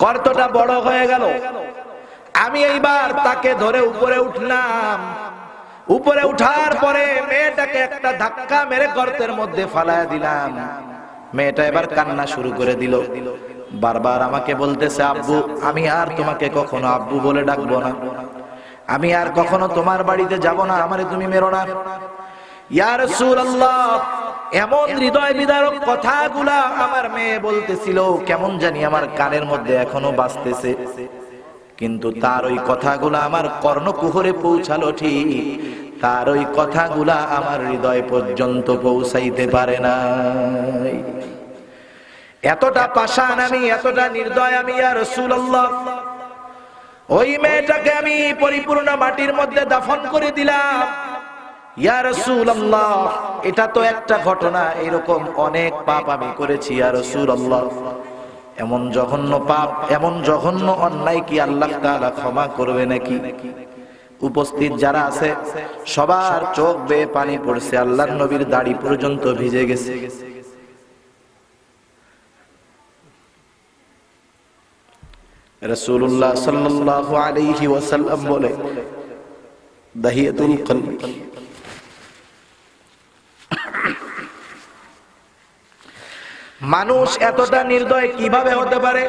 গর্তটা বড় হয়ে গেল। আমি এইবার তাকে ধরে উপরে উঠলাম। উপরে উঠার পরে মেয়েটাকে একটা ধাক্কা মেরে গর্তের মধ্যে ফালায়া দিলাম। মেয়েটা এবার কান্না শুরু করে দিল। বারবার আমাকে বলতেছে, আব্বু, আমি আর তোমাকে কখনো আব্বু বলে ডাকবো না, আমি আর কখনো তোমার বাড়িতে যাব না, আমারে তুমি মেরো না। ইয়া রাসূলুল্লাহ, এমন হৃদয় বিদারক কথাগুলা আমার মেয়ে বলতেছিল, কেমন জানি আমার কানের মধ্যে এখনো বাজতেছে। কিন্তু তার ওই কথাগুলা আমার কর্ণকুহরে পৌঁছালো ঠিক, তার ওই কথাগুলা আমার হৃদয় পর্যন্ত পৌঁছাইতে পারে নাই। এতটা পাষাণ আমি, এতটা নির্দয় আমি। ইয়া রাসূলুল্লাহ, ওই মেয়েটাকে আমি পরিপূর্ণ মাটির মধ্যে দাফন করে দিলাম। ইয়া রাসূলুল্লাহ, এটা তো একটা ঘটনা, এরকম অনেক পাপ আমি করেছি ইয়া রাসূলুল্লাহ। এমন জঘন্য পাপ, এমন জঘন্য অন্যায় কি আল্লাহ তাআলা ক্ষমা করবে নাকি? উপস্থিত যারা আছে সবার চোখ বেয়ে পানি পড়ছে, আল্লাহর নবীর দাড়ি পর্যন্ত ভিজে গেছে। রাসূলুল্লাহ সাল্লাল্লাহু আলাইহি ওয়াসাল্লাম বলে, দাহিয়াতুল কলব, মানুষ এতটা নির্দয় কিভাবে হতে পারে?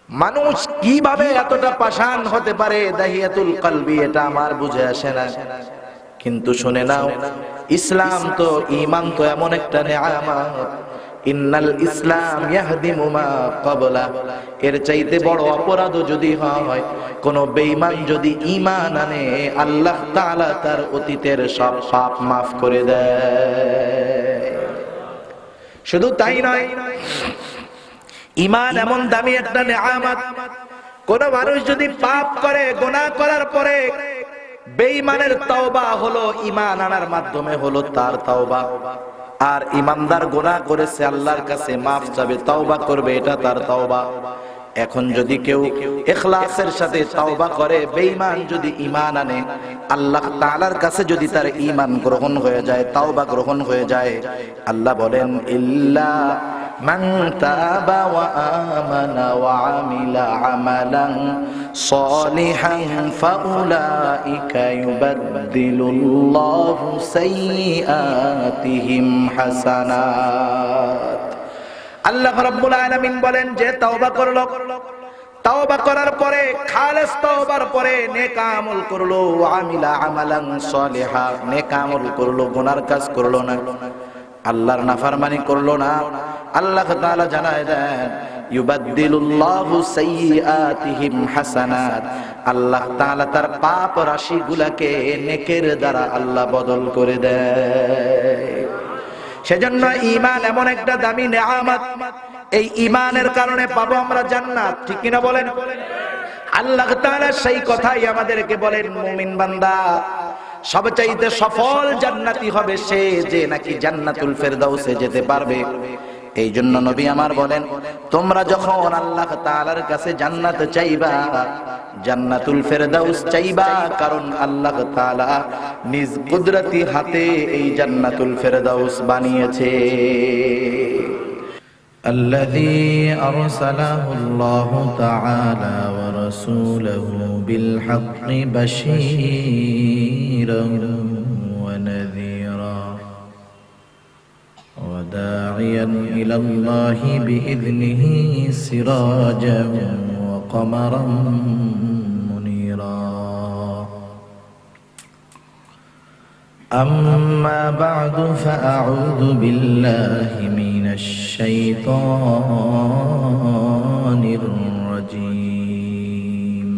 মানুষ কিভাবে এতটা পাষাণ হতে পারে? দাহিয়াতুল কলবি, এটা আমার বুঝে আসে না। কিন্তু শুনে নাও, ইসলাম তো, ঈমান তো এমন একটা নেয়ামত, ইন্নাল ইসলাম ইয়াহদিমু মা ক্বাবলা। এর চাইতে বড় অপরাধ যদি হয়, কোন বেঈমান যদি ঈমান আনে, আল্লাহ তাআলা তার অতীতের সব পাপ মাফ করে দেয়। শুধু তাই নয়, ঈমান এমন দামি একটা নেয়ামত, কোন মানুষ যদি পাপ করে, গুনাহ করার পরে বেঈমানের তওবা হলো ঈমান আনার মাধ্যমে হলো তার তওবা, আর ঈমানদার গুনাহ করেছে আল্লাহর কাছে মাফ চাবে, তওবা করবে, এটা তার তওবা। এখন যদি কেউ ইখলাসের সাথে তওবা করে, বেঈমান যদি ঈমান আনে, আল্লাহ তাআলার কাছে যদি তার ঈমান গ্রহণ হয়ে যায়, তওবা গ্রহণ হয়ে যায়, আল্লাহ বলেন, ইল্লা মান তাবা ওয়া আমানা ওয়া আমিলা আমালান সালিহান ফাউলাইকা ইউবাদদিলুল্লাহু সাইয়্যাতিহিম হাসানাত। আল্লাহ রাব্বুল আলামিন বলেন, যে তওবা করলো, তওবা করার পরে, খালেস তওবার পরে নেক আমল করলো, আমিলা আমালান সালিহা, নেক আমল করলো, গুনার কাজ করলো না, আল্লাহর নাফরমানি করলো না, আল্লাহ তাআলা জানায় দেন, ইউবাদদিলুল্লাহু সাইয়্যাতিহিম হাসানাত। আল্লাহ তাআলা তার পাপ রাশিগুলোকে নেকের দ্বারা আল্লাহ বদল করে দেয়। সেজন্য ঈমান এমন একটা দামি নেয়ামত, এই ঈমানের কারণে পাবো আমরা জান্নাত, ঠিক কিনা বলেন? আল্লাহ তাআলা সেই কথাই আমাদেরকে বলেন, মুমিন বান্দা সবচাইতে সফল জান্নাতি হবে সে, যে নাকি জান্নাতুল ফেরদাউসে যেতে পারবে। এই জন্য নবী আমার বলেন, তোমরা যখন আল্লাহ তাআলার কাছে জান্নাত চাইবা, জান্নাতুল ফেরদাউস চাইবা, কারণ আল্লাহ তাআলা নিজ কুদরতি হাতে এই জান্নাতুল ফেরদাউস বানিয়েছে। الذي أرسله الله تعالى ورسوله بالحق بشيرا ونذيرا وداعيا إلى الله بإذنه سراجا وقمرا منيرا. أما بعد فأعوذ بالله من الشيطان الرجيم.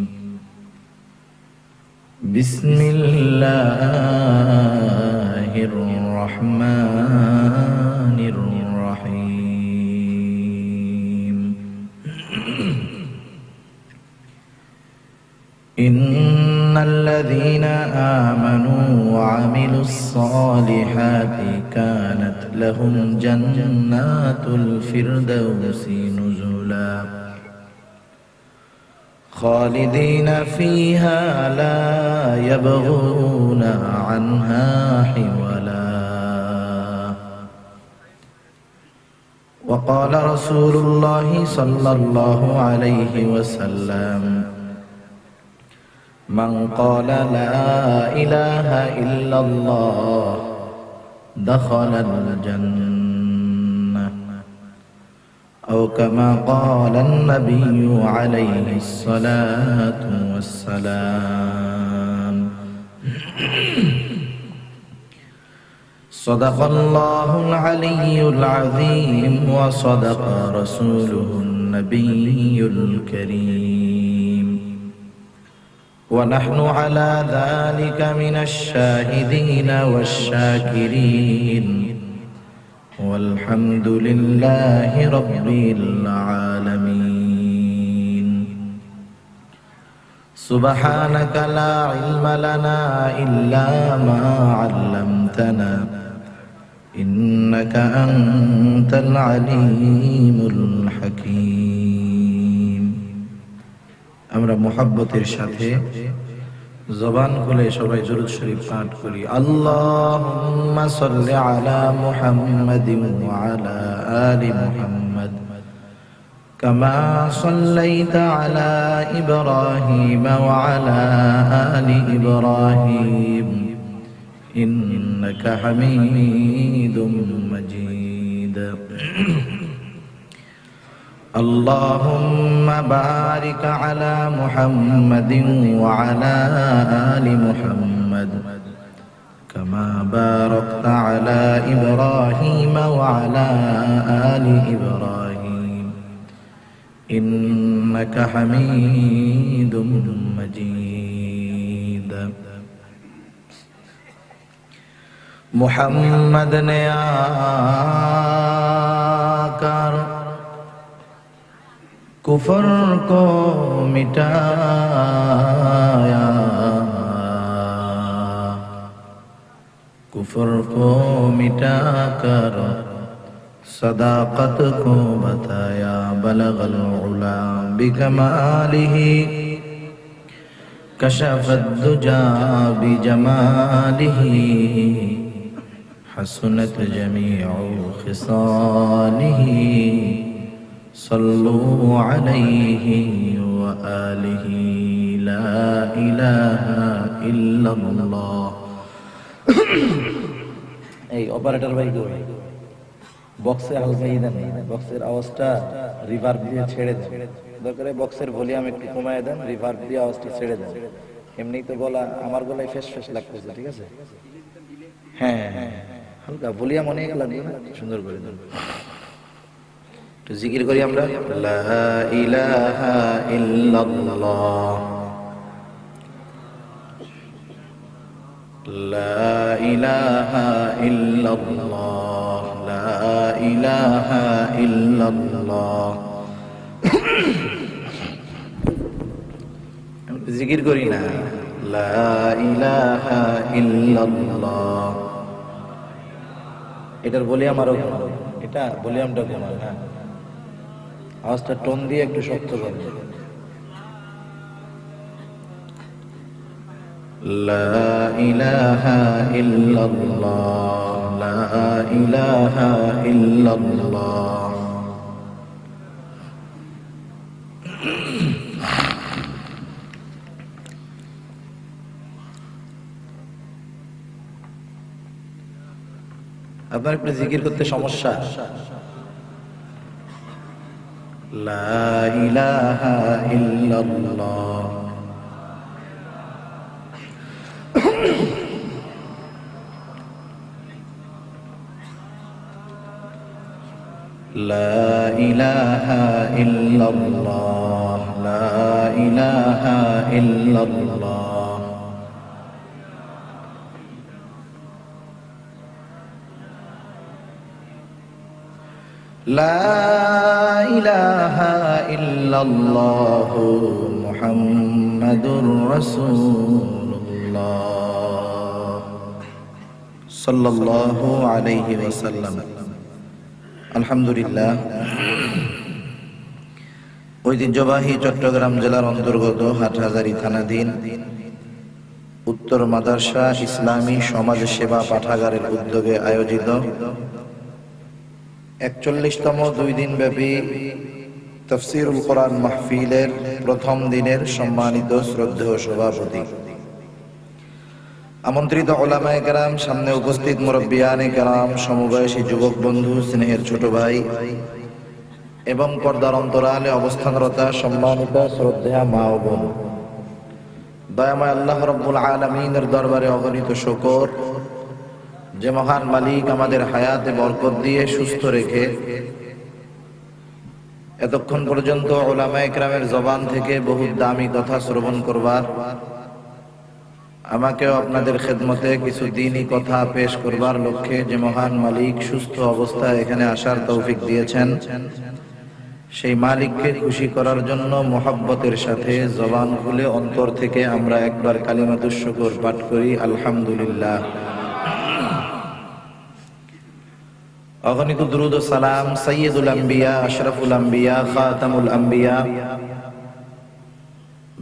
بسم الله الرحمن الرحيم. إن الذين آمنوا وعملوا الصالحات كانت لهم جنات الفردوس نزلا خالدين فيها لا يبغون عنها حولا وقال رسول الله صلى الله عليه وسلم من قال لا إله إلا الله دخل الجنة أو كما قال النبي عليه الصلاة والسلام صدق الله العلي العظيم وصدق رسوله النبي الكريم ونحن على ذلك من الشاهدين والشاكرين والحمد لله رب العالمين سبحانك لا علم لنا إلا ما علمتنا إنك أنت العليم الحكيم আমরা মুহাব্বতের সাথে জবান খুলে সবাই দুরূদ শরীফ পাঠ করি আল্লাহুম্মা সাল্লি আলা মুহাম্মাদিন ওয়া আলা আলি মুহাম্মাদ কামা সাল্লাইতা আলা ইব্রাহিম ওয়া আলা আলি ইব্রাহিম إنك حميد مجيد اللهم بارك على محمد وعلى آل محمد كما باركت على إبراهيم وعلى آل إبراهيم إنك حميد مجيد मुहम्मद ने आकर कुफर को मिटाया कुफर को मिटाकर सदाकत को बताया बलगल उला बिकमालिही कशफत दुजा बिजमालिही हसनत जमीउ खिसालिही सल्लु अलैहि व आलिहि ला इलाहा इल्लल्लाह। এই অপারেটর ভাই বক্সে হালকা দেন, বক্সের আওয়াজটা রিভার্ব দিয়ে ছেড়ে দেন, দরকারে বক্সের ভলিউম একটু কমায় দেন, রিভার্ব দিয়ে আওয়াজটা ছেড়ে দেন। এমনি তো গলা আমার গলায় ফেস ফেস লাগতেছে, ঠিক আছে? হ্যাঁ হ্যাঁ, হালকা ভলিউম অনেক লাগবে, সুন্দর করে দেন। একটু জিকির করি আমরা, লা ইলাহা ইল্লাল্লাহ লা ইলাহা ইল্লাল্লাহ লা ইলাহা ইল্লাল্লাহ। জিকির করি না, লা ইলাহা ইল্লাল্লাহ। এটার ভলিউম আরো, এটা ভলিউমটা কমান, হ্যাঁ, আওয়াজটা টোন দিয়ে একটু শক্ত করে। লা ইলাহা ইল্লাল্লাহ লা ইলাহা ইল্লাল্লাহ। আপনার একটু জিকির করতে সমস্যা, লা ইলাহা ইল্লাল্লাহ লা ইলাহা ইল্লাল্লাহ লা ইলাহা ইল্লাল্লাহ। লা ইলাহা ইল্লাল্লাহ মুহাম্মাদুর রাসূলুল্লাহ সাল্লাল্লাহু আলাইহি ওয়াসাল্লাম। আলহামদুলিল্লাহ, ঐতিহ্যবাহী চট্টগ্রাম জেলার অন্তর্গত হাটহাজারী থানাধীন উত্তর মাদ্রাসা ইসলামী সমাজ সেবা পাঠাগারের উদ্যোগে আয়োজিত 41তম 2 দিন ব্যাপী তাফসীরুল কোরআন মাহফিলের প্রথম দিনের সম্মানিত শ্রদ্ধেয় সভাপতি, আমন্ত্রিত উলামায়ে কেরাম, সামনে উপস্থিত মুরব্বিয়ানে কেরাম, সমবয়সী যুবক বন্ধু, স্নেহের ছোট ভাই এবং পর্দার অন্তরালে অবস্থানরতা সম্মানিত শ্রদ্ধেয়া মা ও বোন, দয়াময় আল্লাহ রাব্বুল আলামিনের দরবারে অগণিত শুকর যে মহান মালিক আমাদের হায়াতে বরকত দিয়ে সুস্থ রেখে এতক্ষণ পর্যন্ত উলামায়ে কেরামের জবান থেকে বহু দামি কথা শ্রবণ করবার, আমাকেও আপনাদের খেদমতে কিছু দ্বীনি কথা পেশ করবার লক্ষ্যে যে মহান মালিক সুস্থ অবস্থায় এখানে আসার তৌফিক দিয়েছেন, সেই মালিককে খুশি করার জন্য মোহাব্বতের সাথে জবান খুলে অন্তর থেকে আমরা একবার কালিমাতুশ শুকর পাঠ করি, আলহামদুলিল্লাহ। অগণিত দুরূদ ও সালাম সাইয়্যিদুল আম্বিয়া, আশরাফুল আম্বিয়া, খাতামুল আম্বিয়া,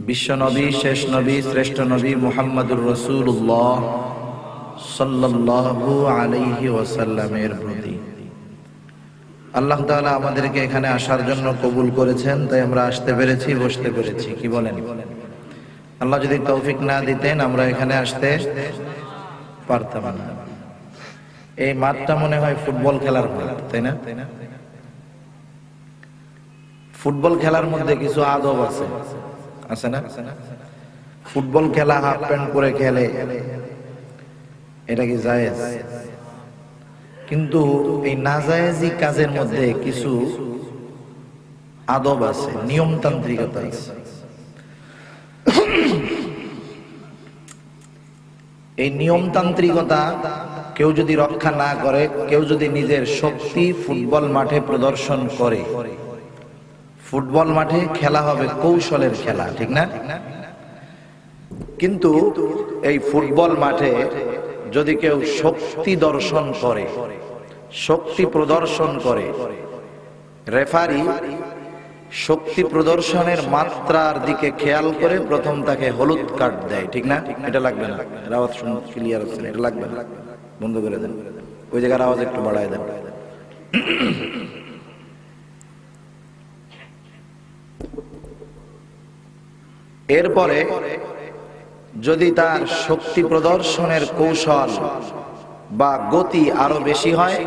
বিশ্ব নবী, শেষ নবী, শ্রেষ্ঠ নবী মুহাম্মদুর রাসূলুল্লাহ সাল্লাল্লাহু আলাইহি ওয়াসাল্লামের প্রতি। আল্লাহ তাআলা আমাদেরকে এখানে আসার জন্য কবুল করেছেন, তাই আমরা আসতে পেরেছি, বসতে পেরেছি। কি বলেন? আল্লাহ যদি তৌফিক না দিতেন আমরা এখানে আসতে পারতাম না। এই মাঠটা মনে হয় ফুটবল খেলার মাঠ, তাই না? ফুটবল খেলার মধ্যে কিছু আদব আছে, আছে না? ফুটবল খেলা হাফ প্যান্ট পরে খেলে, এটা কি জায়েজ? কিন্তু এই নাজায়েজি কাজের মধ্যে কিছু আদব আছে, নিয়মতান্ত্রিকতা আছে। এই নিয়মতান্ত্রিকতা কেউ যদি রক্ষা না করে, কেউ যদি নিজের শক্তি ফুটবল মাঠে প্রদর্শন করে, ফুটবল মাঠে খেলা হবে কৌশলের খেলা, ঠিক না? কিন্তু এই ফুটবল মাঠে যদি কেউ শক্তি দর্শন করে, শক্তি প্রদর্শন করে, রেফারি শক্তি প্রদর্শনের মাত্রার দিকে খেয়াল করে প্রথম তাকে হলুদ কার্ড দেয়, ঠিক না? এটা লাগবে না, আওয়াজ শুনুন, ক্লিয়ার হচ্ছে না, এটা লাগবে না, বন্ধ করে দেন, ওই জায়গার আওয়াজ একটু বাড়ায় দেন। এরপরে যদি তার শক্তি প্রদর্শনের কৌশল বা গতি আরো বেশি হয়,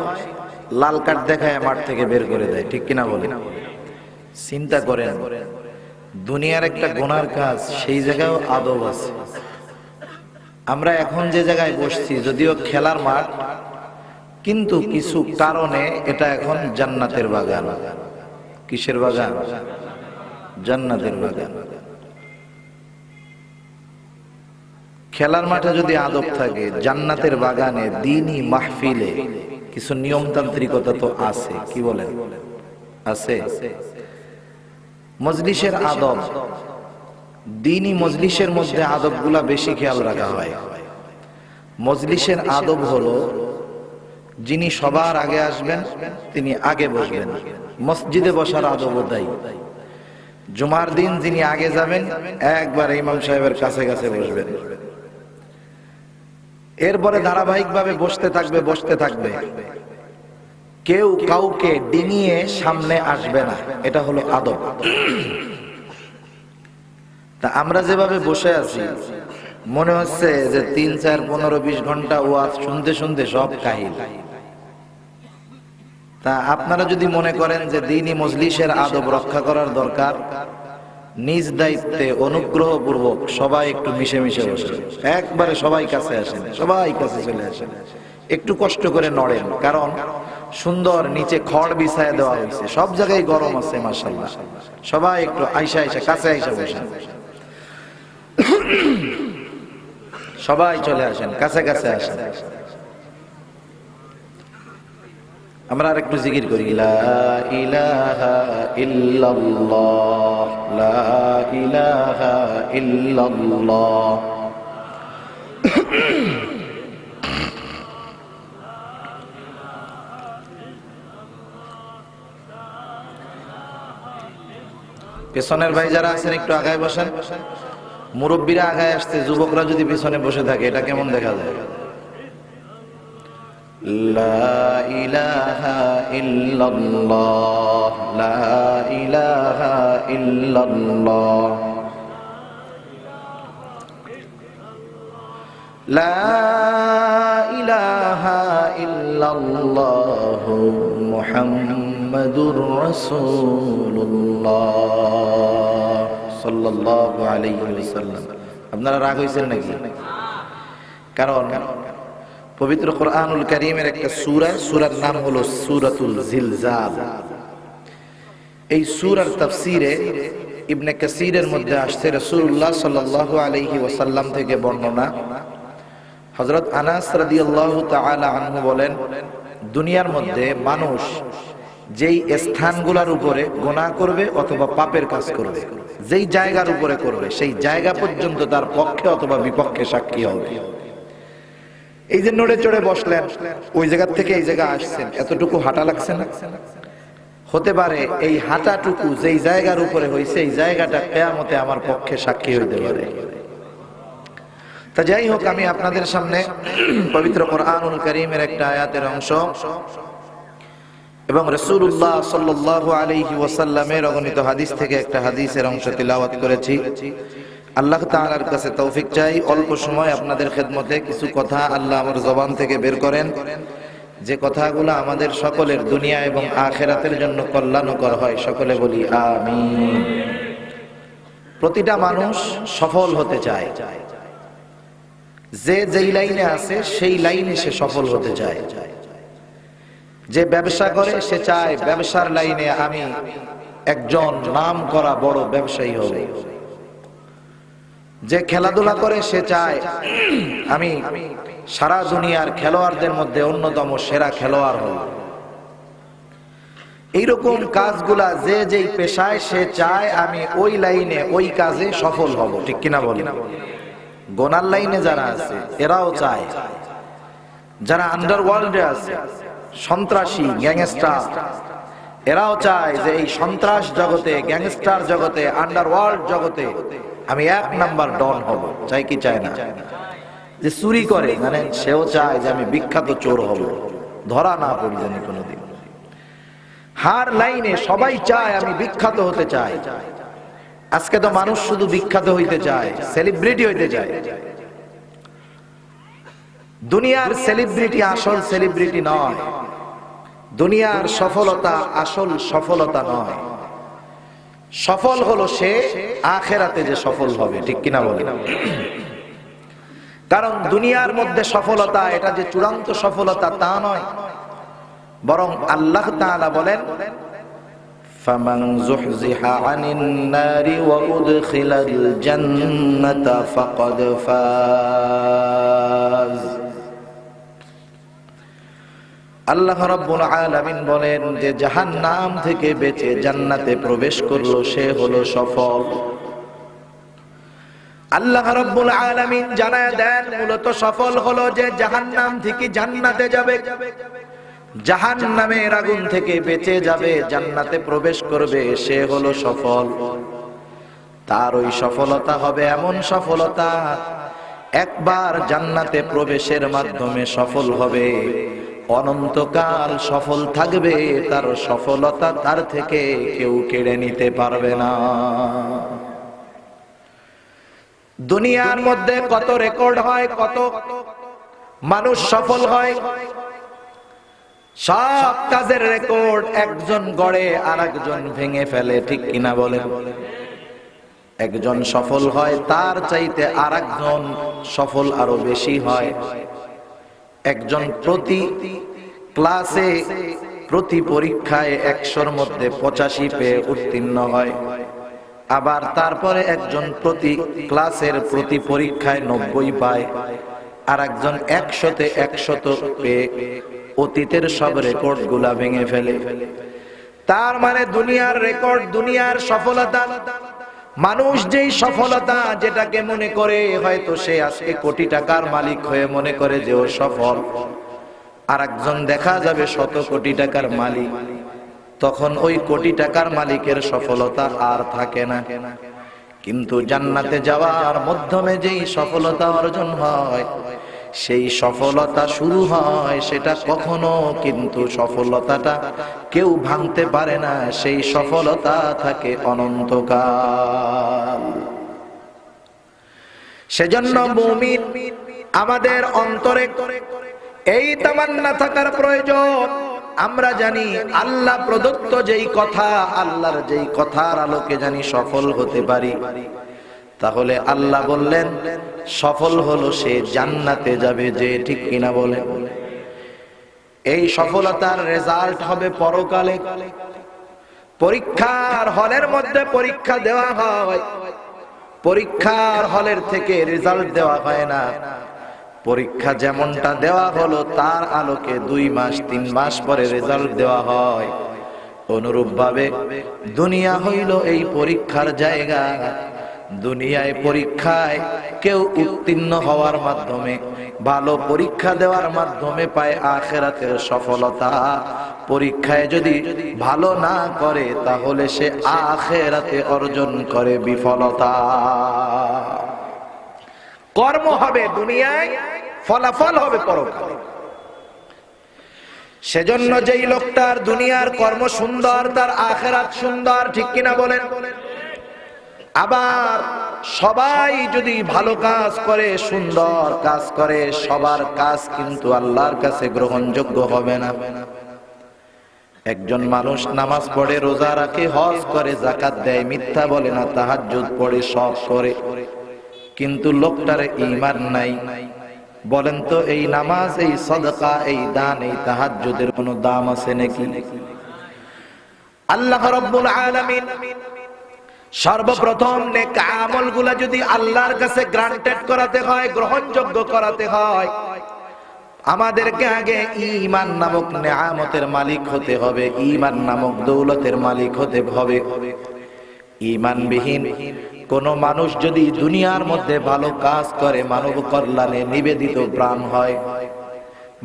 লাল কার্ড দেখায় মাঠ থেকে বের করে দেয়, ঠিক কিনা বলেন? চিন্তা করেন, দুনিয়ার একটা গুনার কাজ, সেই জায়গায়ও আদব আছে। আমরা এখন যে জায়গায় বসছি যদিও খেলার মাঠ, কিন্তু কিছু কারণে এটা এখন জান্নাতের বাগান। কিসের বাগান? জান্নাতের বাগান। খেলার মাঠে যদি আদব থাকে, জান্নাতের বাগানে দ্বীনি মাহফিলে কিছু নিয়মতান্ত্রিকতা তো আছে, কি বলেন? আছে। মজলিসের আদব, দ্বীনি মজলিসের মধ্যে আদবগুলা বেশি খেয়াল রাখা হয়। মজলিসের আদব হলো, যিনি সবার আগে আসবেন তিনি আগে বসবেন। মসজিদে বসার আদবও তাই। জুমার দিন যিনি আগে যাবেন একবার ইমাম সাহেবের কাছে কাছে বসবেন। এরপরে ধারাবাহিকভাবে বসতে থাকবে, বসতে থাকবে, কেউ কাউকে ডিঙিয়ে সামনে আসবে না, এটা হলো আদব। তা আমরা যেভাবে বসে আছি, মনে হচ্ছে যে 3, 4, 15, 20 ঘন্টা ওয়াজ শুনতে শুনতে সব কাহিল। তা আপনারা যদি মনে করেন যে দ্বীনি মজলিসের আদব রক্ষা করার দরকার, নিজ দায়িত্বে অনুগ্রহপূর্বক সবাই একটু মিশে মিশে বসে, একবারে সবাই কাছে আসেন, সবাই কাছে চলে আসেন, একটু কষ্ট করে নড়েন, কারণ সুন্দর নিচে খড় বিছায় দেওয়া হয়েছে, সব জায়গায় গরম আছে, মাশাআল্লাহ। সবাই একটু আইসা আইসা কাছে আইসা বসেন, সবাই চলে আসেন, কাছে কাছে আসেন। আমরা আর একটু জিকির করি, লা ইলাহা ইল্লাল্লাহ, লা ইলাহা ইল্লাল্লাহ। পেছনের ভাই যারা আছেন একটু আগায় বসেন। মুরব্বীরা আগায় আসছে, যুবকরা যদি পিছনে বসে থাকে এটা কেমন দেখা যায়? লা ইলাহা ইল্লাল্লাহ, লা ইলাহা ইল্লাল্লাহ, লা ইলাহা ইল্লাল্লাহ, মুহাম্মাদুর রাসূলুল্লাহ সাল্লাল্লাহু আলাইহি ওয়াসাল্লাম। আপনারা রাগ হইছেন নাকি? কারণ পবিত্র কোরআনুল কারীমের একটা সূরার নাম হলো সূরাতুল জিলজাল। এই সূরার তাফসীরে ইবনে কাসীরের মধ্যে আসছে রাসূলুল্লাহ সাল্লাল্লাহু আলাইহি ওয়াসাল্লাম থেকে বর্ণনা। হযরত আনাস রাদিয়াল্লাহু তাআলা আনহু বলেন, দুনিয়ার মধ্যে মানুষ যেই স্থানগুলোর উপরে গুনাহ করবে অথবা পাপের কাজ করবে, যেই জায়গার উপরে করবে, সেই জায়গা পর্যন্ত তার পক্ষে অথবা বিপক্ষে সাক্ষী হবে। এই যে নড়ে চড়ে বসলেন, ওই জায়গা থেকে এই জায়গা আসছেন, এতটুকু হাঁটা লাগছে না? হতে পারে এই হাঁটাটুকু যেই জায়গার উপরে হয়েছে, এই জায়গাটা কিয়ামতে আমার পক্ষে সাক্ষী হইতে পারে। তা যাই হোক, আমি আপনাদের সামনে পবিত্র কোরআনুল কারীমের একটা আয়াতের অংশ এবং রাসূলুল্লাহ সাল্লাল্লাহু আলাইহি ওয়াসাল্লামের অগণিত হাদিস থেকে একটা হাদিসের অংশ তিলাওয়াত করেছি। আল্লাহ তাআলার কাছে তৌফিক চাই, অল্প সময় আপনাদের খেদমতে কিছু কথা আল্লাহ আমার জবান থেকে বের করেন, যে কথাগুলো আমাদের সকলের দুনিয়া এবং আখিরাতের জন্য কল্যাণকর হয়। সকলে বলি আমিন। প্রতিটা মানুষ সফল হতে চায়, যে যেই লাইনে আছে সেই লাইনে সে সফল হতে চায়। যে ব্যবসা করে সে চায় ব্যবসার লাইনে আমি একজন নাম করা বড় ব্যবসায়ী হব। যে খেলাধুলা করে সে চায় আমি সারা দুনিয়ার খেলোয়াড়দের মধ্যে অন্যতম সেরা খেলোয়াড় হব। এইরকম কাজগুলা যে যেই পেশায় সে চায় আমি ওই লাইনে ওই কাজে সফল হব। ঠিক কিনা বলেন? গোনার লাইনে যারা আছে এরাও চায়, যারা আন্ডারওয়ার্ল্ডে আছে, সন্ত্রাসী গ্যাংস্টার, এরাও চায় যে এই সন্ত্রাস জগতে, গ্যাংস্টার জগতে, আন্ডারওয়ার্ল্ড জগতে আমি এক নাম্বার ডন হব। চাই কি চায় না? যে চুরি করে মানে সেও চায় যে আমি বিখ্যাত চোর হব, ধরা না পড়ি জানি কোনোদিন। হার লাইনে সবাই চায় আমি বিখ্যাত হতে চাই। আজকে তো মানুষ শুধু বিখ্যাত হইতে চায়, সেলিব্রিটি হইতে চায়। দুনিয়ার সেলিব্রিটি আসল সেলিব্রিটি নয়, দুনিয়ার সফলতা আসল সফলতা নয়। সফল হলো সে আখিরাতে যে সফল হবে। ঠিক কিনা বলেন? কারণ দুনিয়ার মধ্যে সফলতা এটা যে চূড়ান্ত সফলতা তা নয়, বরং আল্লাহ তাআলা বলেন ফামান যুহজিহা আনিন নারি ওয়া উদখিলাল জান্নাতা ফাকাদ ফাজ। আল্লাহ রাব্বুল আলামিন বলেন যে জাহান্নাম থেকে বেঁচে জান্নাতে প্রবেশ করলো সে হলো সফল। আল্লাহ রাব্বুল আলামিন জানায় দেন মূলত সফল হলো যে জাহান্নাম থেকে জান্নাতে যাবে, জাহান্নামের আগুন থেকে বেঁচে যাবে, জান্নাতে প্রবেশ করবে, সে হলো সফল। তার ওই সফলতা হবে এমন সফলতা, একবার জান্নাতে প্রবেশের মাধ্যমে সফল হবে, অনন্তকাল সফল থাকবে। তার সফলতা তার থেকে কেউ কেড়ে নিতে পারবে না। দুনিয়ার মধ্যে কত রেকর্ড হয়, কত মানুষ সফল হয়, সব কাজের রেকর্ড একজন গড়ে আর একজন ভেঙে ফেলে। ঠিক কিনা বলেন? একজন সফল হয় তার চাইতে আর একজন সফল আরো বেশি হয়। একজন প্রতি ক্লাসে প্রতি পরীক্ষায় 100-র মধ্যে 85 পেয়ে উত্তীর্ণ হয়, আবার তারপরে একজন প্রতি ক্লাসের প্রতি পরীক্ষায় 90 পায়, আর একজন 100-তে 100 পেয়ে অতীতের সব রেকর্ড গুলা ভেঙে ফেলে। তার মানে দুনিয়ার রেকর্ড, দুনিয়ার সফলতা, মানুষ যেই সফলতা যেটাকে মনে করে হয়তো সে আজকে কোটি টাকার মালিক হয়ে মনে করে যে ও সফল, আর একজন দেখা যাবে 100 কোটি টাকার মালিক, তখন ওই কোটি টাকার মালিকের সফলতা আর থাকে না। কিন্তু জান্নাতে যাওয়ার মাধ্যমে যেই সফলতা অর্জন হয় সেই সফলতা শুরু হয়, সেটা কখনো কিন্তু সফলতাটা কেউ ভাঙতে পারে না, সেই সফলতা থাকে অনন্তকাল। সেজন্য মুমিন আমাদের অন্তরে এই তামান্না থাকার প্রয়োজন। আমরা জানি আল্লাহ প্রদত্ত যেই কথা, আল্লাহর যেই কথার আলোকে জানি সফল হতে পারি, তাহলে আল্লাহ বললেন সফল হলো সে জান্নাতে যাবে যে, ঠিক কিনা বলে? এই সফলতার রেজাল্ট হবে পরকালে। পরীক্ষার হলের মধ্যে পরীক্ষা দেওয়া হয়, পরীক্ষার হলের থেকে রেজাল্ট দেওয়া হয় না। পরীক্ষা যেমনটা দেওয়া হলো তার আলোকে 2 মাস 3 মাস পরে রেজাল্ট দেওয়া হয়। অনুরূপভাবে দুনিয়া হইল এই পরীক্ষার জায়গা। দুনিয়ায় পরীক্ষায় কেউ উত্তীর্ণ হওয়ার মাধ্যমে, ভালো পরীক্ষা দেওয়ার মাধ্যমে পায় আখিরাতের সফলতা। পরীক্ষায় যদি ভালো না করে তাহলে সে আখিরাতে অর্জন করে বিফলতা। কর্ম হবে দুনিয়ায়, ফলাফল হবে পরকালে। সেজন্য যেই লোকটার দুনিয়ার কর্ম সুন্দর, তার আখিরাত সুন্দর, ঠিক কিনা বলেন? আবার সবাই যদি ভালো কাজ করে, সুন্দর কাজ করে, সবার কাজ কিন্তু আল্লাহর কাছে গ্রহণযোগ্য হবে না। একজন মানুষ নামাজ পড়ে, রোজা রাখে, হজ করে, যাকাত দেয়, মিথ্যা বলে না, তাহাজ্জুদ পড়ে, সব করে, কিন্তু লোকটার ঈমান নাই। বলেন তো এই নামাজ, এই সাদকা, এই দান, এই তাহাজ্জুদের কোনো দাম আছে নাকি? আল্লাহ রাব্বুল আলামিন সর্বপ্রথম নেক আমলগুলা যদি আল্লাহর কাছে গ্রান্টেড করাতে হয়, গ্রহণযোগ্য করাতে হয়, আমাদেরকে আগে ঈমান নামক নেয়ামতের মালিক হতে হবে, ঈমান নামক দৌলতের মালিক হতে হবে। ঈমানবিহীন কোন মানুষ যদি দুনিয়ার মধ্যে ভালো কাজ করে, মানব কল্যাণে নিবেদিত প্রাণ হয়,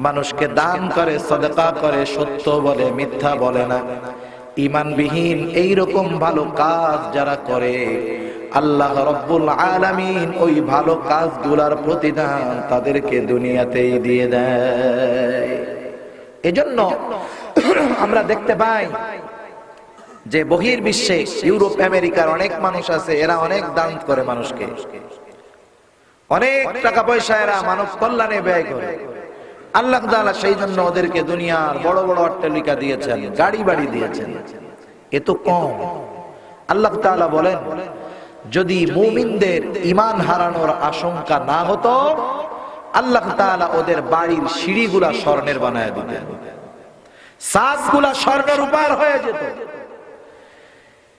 মানুষকে দান করে, সাদকা করে, সত্য বলে, মিথ্যা বলে না, ঈমানবিহীন এইরকম ভালো কাজ যারা করে, আল্লাহ রাব্বুল আলামিন ওই ভালো কাজগুলোর প্রতিদান তাদেরকে দুনিয়াতেই দিয়ে দেয়। এজন্য আমরা দেখতে পাই যে বহির্বিশ্বে ইউরোপ আমেরিকার অনেক মানুষ আছে, এরা অনেক দান করে মানুষকে, অনেক টাকা পয়সা এরা মানব কল্যাণে ব্যয় করে। আল্লাহ তাআলা সেই জন্য ওদেরকে দুনিয়ার বড় বড় অট্টালিকা দিয়েছেন, গাড়ি বাড়ি দিয়েছেন। এ তো কম। আল্লাহ তাআলা বলেন যদি মুমিনদের ঈমান হারানোর আশঙ্কা না হতো, আল্লাহ তাআলা ওদের বাড়ির সিঁড়িগুলা স্বর্ণের বানায় দিতেন, ছাদগুলা স্বর্ণের উপর হয়ে যেত।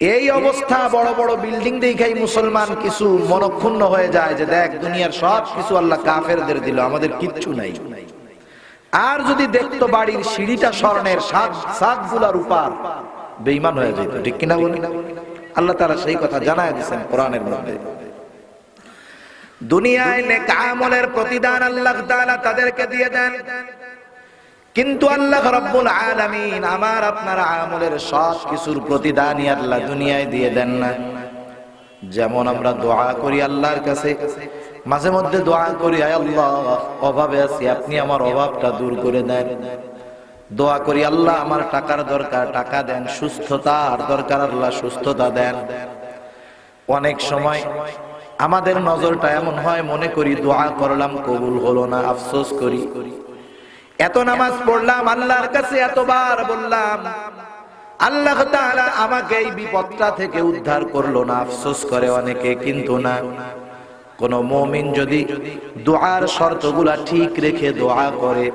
এই অবস্থা, বড় বড় বিল্ডিং দেখাই মুসলমান কিছু মনক্ষুণ্ণ হয়ে যায় যে দেখ দুনিয়ার সব কিছু আল্লাহ কাফেরদের দিল, আমাদের কিচ্ছু নাই। আর যদি দেখতো বাড়ির সিঁড়িটা স্বর্ণের, ছাদগুলার উপর, বেঈমান হয়ে যেত, ঠিক কিনা বলি? আল্লাহ তাআলা সেই কথা জানায় দিয়েছেন কোরআনের মধ্যে। দুনিয়ায় নেক আমলের প্রতিদান আল্লাহ তাআলা তাদেরকে দিয়ে দেন, কিন্তু আল্লাহ রাব্বুল আলামিন আমার আপনার আমলের সব কিছুর প্রতিদানই আল্লাহ দুনিয়ায় দিয়ে দেন না। যেমন আমরা দোয়া করি আল্লাহর কাছে, মাঝে মধ্যে দোয়া করি আয় আল্লাহ অভাবে আছি, আপনি আমার অভাবটা দূর করে দেন। দোয়া করি আল্লাহ আমার টাকার দরকার, টাকা দেন, সুস্থতার দরকার, আল্লাহ সুস্থতা দেন। অনেক সময় আমাদের নজরটা এমন হয়, মনে করি দোয়া করলাম কবুল হলো না, আফসোস করি। এত নামাজ পড়লাম, আল্লাহর কাছে এতবার বললাম, আল্লাহ তাআলা আমাকে এই বিপদটা থেকে উদ্ধার করলো না, আফসোস করে অনেকে। কিন্তু না, কোন মুমিন যদি দোয়ার শর্তগুলা ঠিক রেখে দোয়া করে,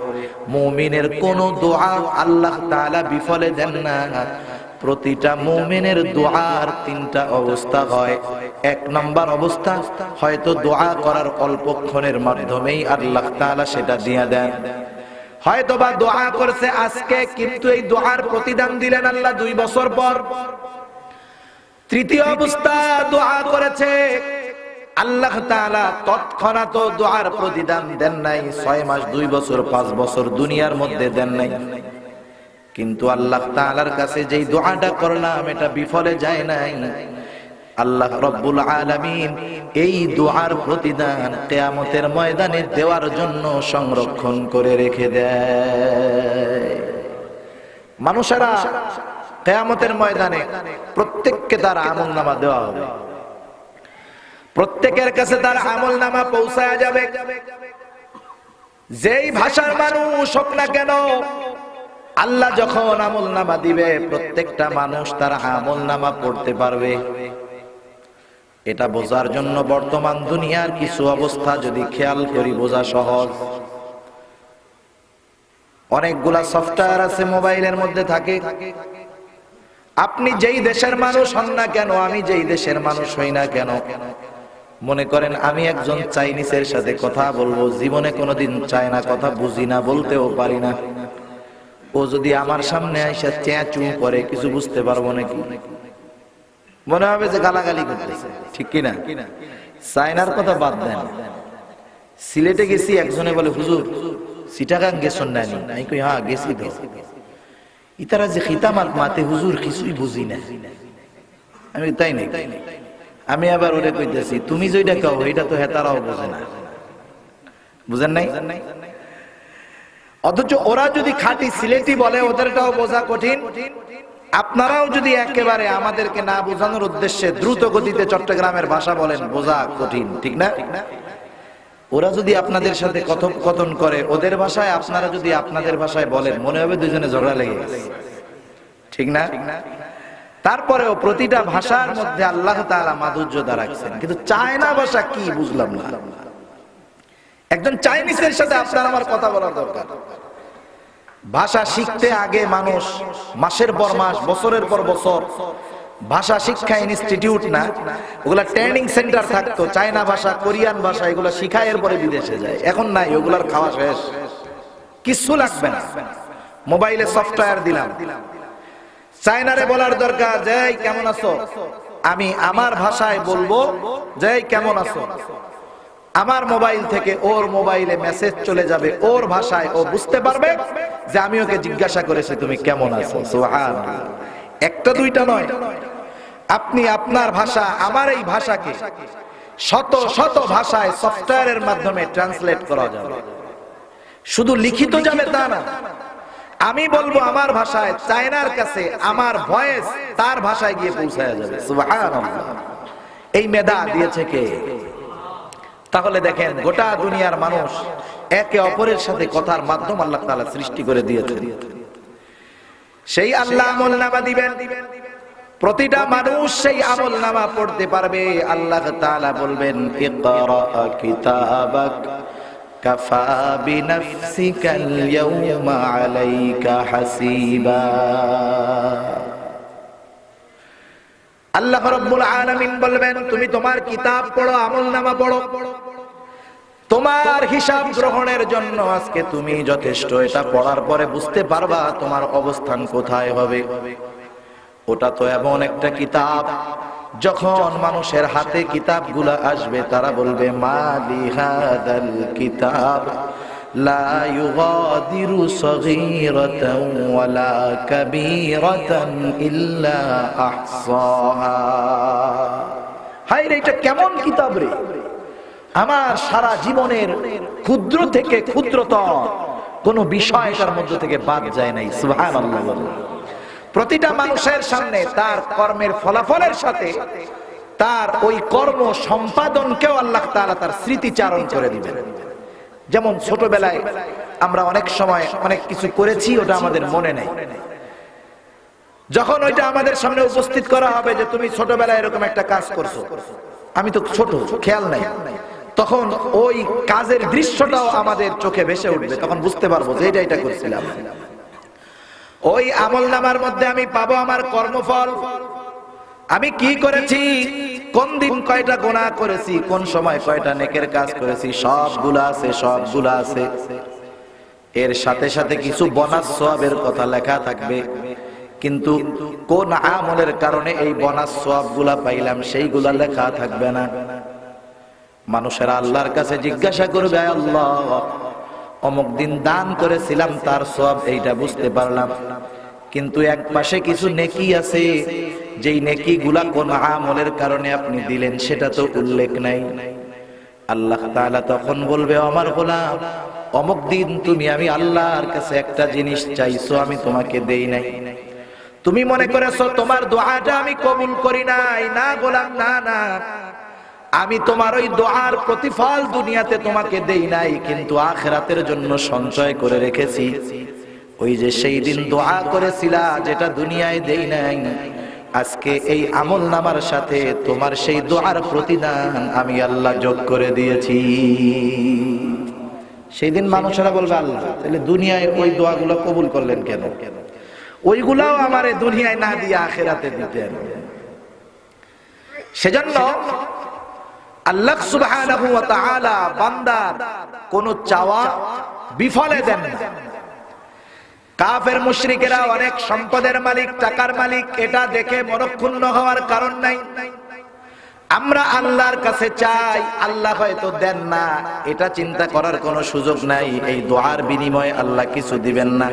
মুমিনের কোন দোয়া আল্লাহ তাআলা বিফলে দেন না। প্রতিটা মুমিনের দোয়ার 3টা অবস্থা হয়। 1 নম্বর অবস্থা, হয়তো দোয়া করার অল্পক্ষণের মাধ্যমেই আল্লাহ তাআলা সেটা দিয়ে দেন। হয়তোবা দোয়া করছে আজকে, কিন্তু এই দোয়ার প্রতিদান দিলেন আল্লাহ 2 বছর পর। তৃতীয় অবস্থা, দোয়া করেছে আল্লাহ তাআলা তৎক্ষণাৎ দোয়ার প্রতিদান দেন নাই, 6 মাস, 2 বছর, 5 বছর দুনিয়ার মধ্যে দেন নাই। কিন্তু আল্লাহ তাআলার কাছে যেই দোয়াটা করলাম এটা বিফলে যায় নাই, আল্লাহ রব্বুল আলামিন এই দুআর প্রতিদান কিয়ামতের ময়দানে দেওয়ার জন্য সংরক্ষণ করে রেখে দেয়। মানুষেরা কিয়ামতের ময়দানে প্রত্যেককে তার আমলনামা দেওয়া হবে, প্রত্যেকের কাছে তার আমলনামা পৌঁছায়া যাবে। যেই ভাষার মানুষ হোক না কেন, আল্লাহ যখন আমলনামা দিবে প্রত্যেকটা মানুষ তার আমলনামা পড়তে পারবে। এটা বোঝার জন্য বর্তমান দুনিয়ার কিছু অবস্থা যদি খেয়াল করি বোঝা সহজ। অনেকগুলা সফটওয়্যার আছে মোবাইলের মধ্যে থাকে। আপনি যেই দেশের মানুষ হন না কেন, আমি যেই দেশের মানুষ হই না কেন, মনে করেন আমি একজন চাইনিজের সাথে কথা বলবো, জীবনে কোনোদিন চায়না কথা বুঝি না, বলতেও পারি না। ও যদি আমার সামনে এসে চেঁচু করে কিছু বুঝতে পারবো নাকি? মনে হবে যে গালাগালি করতেছে, ঠিক কিনা? চায়নার কথা বাদ দেন, সিলেটে গেছি, একজনে বলে হুজুর চিটাগাং গেছেন না? আমি কই হ্যাঁ গেছি তো। ইতারা যে খিতামাত মাতে হুজুর কিছুই বুঝি না। আমি তাই নাই। আমি আবার ওরে কইতেছি তুমি যেটা কও এটা তো হেতারাও বোঝে না। বুঝেন নাই? অথচ ওরা যদি খাঁটি সিলেটি বলে ওদেরটাও বোঝা কঠিন। আপনারাও যদি একেবারে আমাদেরকে না বোঝানোর উদ্দেশ্যে দ্রুত গতিতে চট্টগ্রামের ভাষা বলেন, বোঝা কঠিন, ঠিক না? ওরা যদি আপনাদের সাথে কথোপকথন করে ওদের ভাষায়, আপনারা যদি আপনাদের ভাষায় বলেন, মনে হবে দুজনে ঝগড়া লেগে গেছে, ঠিক না? তারপরেও প্রতিটা ভাষার মধ্যে আল্লাহ তাআলা মাধুর্যতা রাখছেন। কিন্তু চায়না ভাষা কি বুঝলাম না। একজন চাইনিজের সাথে আপনার আমার কথা বলার দরকার। ভাষা শিখতে আগে মানুষ মাসের পর মাস, বছরের পর বছর ভাষা শিক্ষা ইনস্টিটিউট না, ওগুলা ট্রেনিং সেন্টার থাকতো। চায়না ভাষা, কোরিয়ান ভাষা এগুলা শিখায় এরপরে বিদেশে যায়। এখন নাই, ওগুলার খাওয়া শেষ, কিছু লাগবে না। মোবাইলে সফটওয়্যার দিলাম, চায়নারে বলার দরকার যে কেমন আছো, আমি আমার ভাষায় বলবো যে কেমন আছো। আমার মোবাইল থেকে ওর মোবাইলে মেসেজ চলে যাবে ওর ভাষায়, ও বুঝতে পারবে যে আমি ওকে জিজ্ঞাসা করেছি তুমি কেমন আছো। সুবহানাল্লাহ। একটা দুইটা নয়, আপনি আপনার ভাষা, আমার এই ভাষাকে শত শত ভাষায় সফটওয়্যারের মাধ্যমে ট্রান্সলেট করা যাবে। শুধু লিখিত যাবে তা না, আমি বলবো আমার ভাষায়, চায়নার কাছে আমার ভয়েস তার ভাষায় গিয়ে পৌঁছায় যাবে। সুবহানাল্লাহ। এই মেধা দিয়েছে কে? তাহলে দেখেন গোটা দুনিয়ার মানুষ একে অপরের সাথে কথার মাধ্যম আল্লাহ তাআলা সৃষ্টি করে দিয়েছেন। সেই আল্লাহ আমলনামা দিবেন, প্রতিটা মানুষ সেই আমলনামা পড়তে পারবে। আল্লাহ তাআলা বলবেন ইকরা কিতাবাক কাফা বিনাফসিকাল ইয়াওমা আলাইকা হাসিবা। আল্লাহ রাব্বুল আলামিন বলবেন তুমি তোমার কিতাব পড়ো, আমলনামা পড়ো, তোমার হিসাব গ্রহণের জন্য আজকে তুমি যথেষ্ট। এটা পড়ার পরে বুঝতে পারবা তোমার অবস্থান কোথায় হবে। ওটা তো এমন একটা কিতাব, যখন মানুষের হাতে কিতাবগুলো আসবে তারা বলবে মা লিহাদাল কিতাব লা ইউগাদিরু সগীরাতান ওয়ালা কাবীরাতান ইল্লা আহসাহা। হায় রে, এটা কেমন কিতাব রে! আমার সারা জীবনের ক্ষুদ্র থেকে ক্ষুদ্রতম কোন বিষয় এটার মধ্যে থেকে বাদ যায় নাই। সুবহানাল্লাহ। প্রতিটা মানুষের সামনে তার কর্মের ফলাফলের সাথে তার ওই কর্ম সম্পাদনকেও আল্লাহ তাআলা তার স্মৃতিচারণ করে দিবেন। যেমন ছোটবেলায় আমরা অনেক সময় অনেক কিছু করেছি, ওটা আমাদের মনে নাই। যখন ওইটা আমাদের সামনে উপস্থিত করা হবে যে তুমি ছোটবেলায় এরকম একটা কাজ করছো, আমি তো ছোট, খেয়াল নাই, তখন ওই কাজের দৃশ্যটাও আমাদের চোখে ভেসে উঠবে। তখন বুঝতে পারবো যে এটা করছিলাম। ওই আমলনামার মধ্যে আমি পাবো আমার কর্মফল, আমি কি করেছি, কোন দিন কয়টা গুনাহ করেছি, কোন সময় কয়টা নেকের কাজ করেছি, সবগুলা আছে, সবগুলা আছে। এর সাথে সাথে কিছু বোনাস সওয়াবের কথা লেখা থাকবে, কিন্তু কোন আমলের কারণে এই বোনাস সওয়াবগুলা পাইলাম সেইগুলা লেখা থাকবে না। মানুষেরা আল্লাহর কাছে জিজ্ঞাসা করবে আল্লাহ অমুক দিন দান করেছিলাম তার সওয়াব এইটা বুঝতে পারলাম, কিন্তু এক পাশে কিছু নেকি আছে যেই নেকিগুলা কোন আমলের কারণে আপনি দিলেন সেটা তো উল্লেখ নাই। আল্লাহ তাআলা তখন বলবে, আমার গোলাম, অমুক দিন তুমি আমি আল্লাহর কাছে একটা জিনিস চাইছো, আমি তোমাকে দেই নাই। তুমি মনে করেছো তোমার দোয়াটা আমি কবুল করি নাই। না গোলাম, না না, আমি তোমার ওই দোয়ার প্রতিফল দুনিয়াতে তোমাকে দেই নাই, কিন্তু আখিরাতের জন্য সঞ্চয় করে রেখেছি। ওই যে সেই দিন দোয়া করেছিলা যেটা দুনিয়ায় দেই নাই, আজকে এই আমল নামার সাথে তোমার সেই দোয়ার প্রতিদান আমি আল্লাহ যোগ করে দিয়েছি। সেই দিন মানুষেরা বলবে, আল্লাহ তাহলে দুনিয়ায় ওই দোয়াগুলো কবুল করলেন কেন? ওইগুলাও আমারে দুনিয়ায় না দিয়ে আখিরাতে দিতেন। সেজন্য আল্লাহ সুবহানাহু ওয়া তাআলা বান্দার কোন চাওয়া বিফলে দেন না। কাফের মুশরিকেরা অনেক সম্পদের মালিক, টাকার মালিক, এটা দেখে মনক্ষুণ্ণ হওয়ার কারণ নাই। আমরা আল্লাহর কাছে চাই, আল্লাহ হয়তো দেন না, এটা চিন্তা করার কোনো সুযোগ নাই। এই দোয়ার বিনিময়ে আল্লাহ কিছু দিবেন না,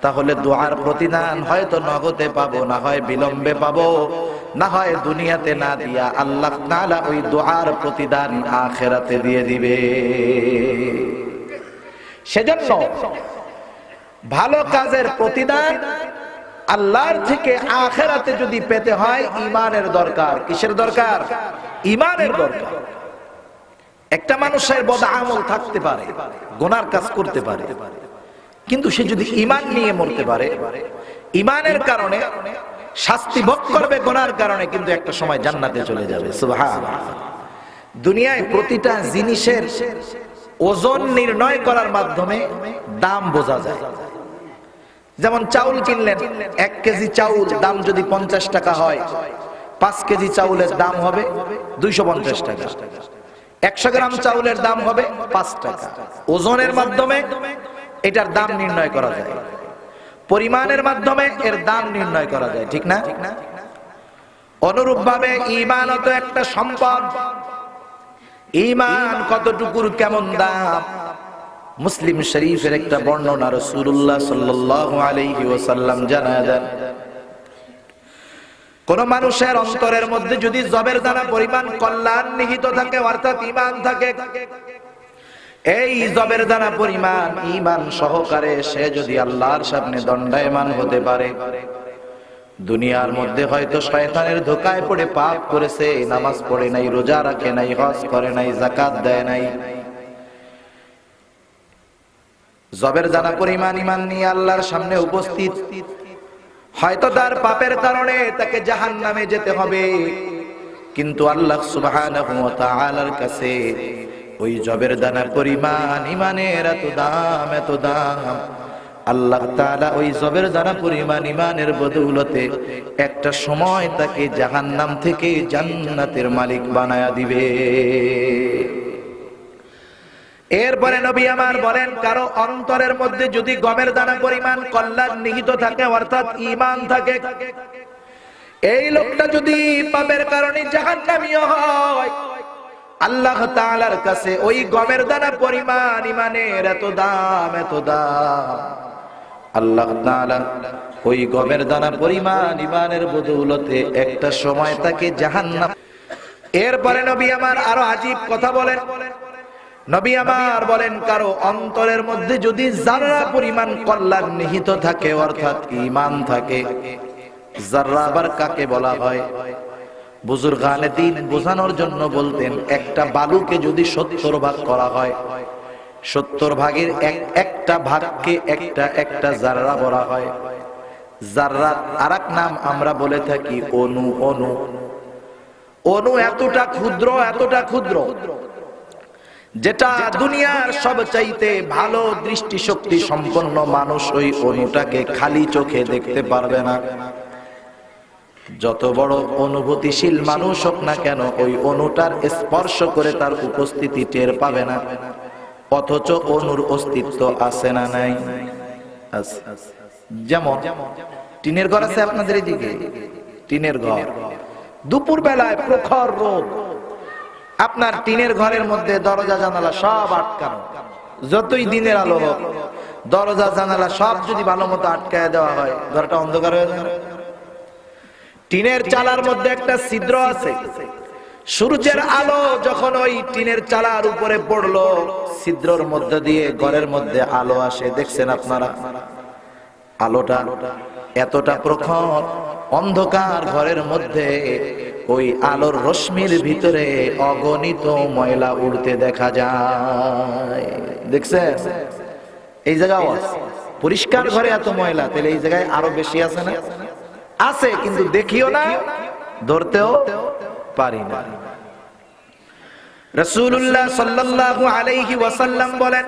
তাহলে দোয়ার প্রতিদান হয়তো নগদে পাবো, না হয় বিলম্বে পাবো, না হয় দুনিয়াতে না দিয়া আল্লাহ তাআলা ওই দোয়ার প্রতিদান আখিরাতে দিয়ে দিবে। সেজন্য ভালো কাজের প্রতিদান আল্লাহর থেকে আখিরাতে যদি পেতে হয়, ঈমানের দরকার। কিসের দরকার? ঈমানের দরকার। একটা মানুষের বদআমল থাকতে পারে, গুনার কাজ করতে পারে, কিন্তু সে যদি ঈমান নিয়ে মরতে পারে, ঈমানের কারণে শাস্তি ভোগ করবে গুনার কারণে, কিন্তু একটা সময় জান্নাতে চলে যাবে। সুবহানাল্লাহ। দুনিয়ায় প্রতিটা জিনিসের ওজন নির্ণয় করার মাধ্যমে দাম বোঝা যায়। যেমন চাউল কিনলেন, 1 কেজি চাউল দাম যদি 50 টাকা হয়, 5 কেজি চাউলের দাম হবে 250 টাকা। 100 গ্রাম চাউলের দাম হবে 5 টাকা। ওজনের মাধ্যমে এটার দাম নির্ণয় করা যায়, পরিমাণের মাধ্যমে এর দাম নির্ণয় করা যায়, ঠিক না? অনুরূপভাবে ঈমানও তো একটা সম্পদ। ঈমান কতটুকুর কেমন দাম? মুসলিম শরীফের একটা বর্ণনা রাসূলুল্লাহ সাল্লাল্লাহু আলাইহি ওয়াসাল্লাম জানায় দেন, কোন মানুষের অন্তরের মধ্যে যদি জবের দানা পরিমাণ কল্যাণ নিহিত থাকে, অর্থাৎ ঈমান থাকে, এই জবের দানা পরিমাণ ঈমান সহকারে সে যদি আল্লাহর সামনে দণ্ডায়মান হতে পারে, দুনিয়ার মধ্যে হয়তো শয়তানের ধোঁকায় পড়ে পাপ করেছে, নামাজ পড়ে নাই, রোজা রাখে নাই, হজ করে নাই, যাকাত দেয় নাই, জবের দানা পরিমাণ ঈমান নিয়ে আল্লাহর সামনে উপস্থিত, হয়তো তার পাপের কারণে তাকে জাহান্নামে যেতে হবে, কিন্তু আল্লাহ সুবহানাহু ওয়া তাআলার কাছে ওই জবের দানা পরিমাণ ঈমানের এত দাম, এত দাম, আল্লাহ তাআলা ওই জবের দানা পরিমাণ ঈমানের বদৌলতে একটা সময় তাকে জাহান্নাম থেকে জান্নাতের মালিক বানায়া দিবে। এরপরে নবী আমার বলেন, কারো অন্তরের মধ্যে যদি গমের দানা পরিমাণ কল্যাণ নিহিত থাকে, অর্থাৎ ঈমান থাকে, এই লোকটা যদি পাপের কারণে জাহান্নামী হয়, আল্লাহ তাআলার কাছে ওই গমের দানা পরিমাণ ঈমানের এত দাম, এত দাম, আল্লাহ তাআলা ওই গমের দানা পরিমাণ ঈমানের বদৌলতে একটা সময় তাকে জাহান্নাম। এরপরে নবী আমার আরো আজীব কথা বলেন, নবী আমার বলেন, কারো অন্তরের মধ্যে যদি যারা পরিমাণ কল্যাণ নিহিত থাকে, অর্থাৎ ঈমান থাকে, যারা আবার কাকে বলা হয়? বুজুর্গানে দ্বীন বোঝানোর জন্য বলতেন, একটা বালুকে যদি 70 ভাগ করা হয়, 70 ভাগের একটা ভাগকে একটা জাররা বলা হয়। জাররার আরেক নাম আমরা বলে থাকি অণু। অণু অণু এতটা ক্ষুদ্র, এতটা ক্ষুদ্র, যেটা দুনিয়ার সবচাইতে ভালো দৃষ্টিশক্তি সম্পন্ন মানুষ ওই অণুটাকে খালি চোখে দেখতে পারবে না। যত বড় অনুভূতিশীল মানুষ হোক না কেন, ওই অণুটার স্পর্শ করে তার উপস্থিতি টের পাবে না। অথচ অণুর অস্তিত্ব আছে না নাই? যেমন টিনের ঘর আছে আপনাদের এদিকে, টিনের ঘর, দুপুর বেলায় প্রখর রোদ, আপনার টিনের ঘরের মধ্যে দরজা জানালা সব আটকানো, যতই দিনের আলো হোক দরজা জানালা সব যদি ভালো মতো আটকায় দেওয়া হয়, ঘরটা অন্ধকার হয়ে যাবে। টিনের চালার মধ্যে একটা ছিদ্র আছে, সূর্যের আলো যখন ওই টিনের চালার উপরে পড়লো, ছিদ্রর মধ্যে দিয়ে ঘরের মধ্যে আলো আসে। দেখছেন আপনারা আলোটা এতটা প্রখর, অন্ধকার ঘরের মধ্যে ওই আলোর রশ্মির ভিতরে অগণিত ময়লা উড়তে দেখা যায়। দেখছেন এই জায়গাও আছে, পরিষ্কার ঘরে এত ময়লা, তাহলে এই জায়গায় আরো বেশি আছে না? আছে, কিন্তু দেখিও না, ধরতেও পারি না। রাসূলুল্লাহ সাল্লাল্লাহু আলাইহি ওয়াসাল্লাম বলেন,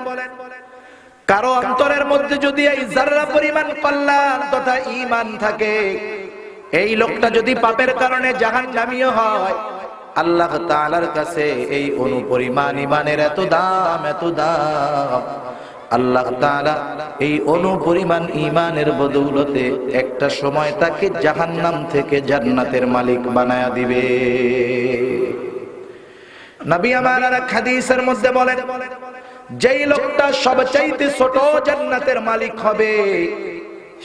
কারো অন্তরের মধ্যে যদি এই যাররা পরিমাণ কল্যাণ তথা ঈমান থাকে, এই লোকটা যদি পাপের কারণে জাহান্নামীও হয়, আল্লাহ তাআলার কাছে এই অনুপরিমাণ ঈমানের এত দাম, এত দাম। আল্লাহ তাআলা এই অনুপরিমাণ ঈমানের বদৌলতে একটা সময় তাকে জাহান্নাম থেকে জান্নাতের মালিক বানায়া দিবে। নবী আমার এক হাদিসের মধ্যে বলেন, যেই লোকটা সবচাইতে ছোট জান্নাতের মালিক হবে,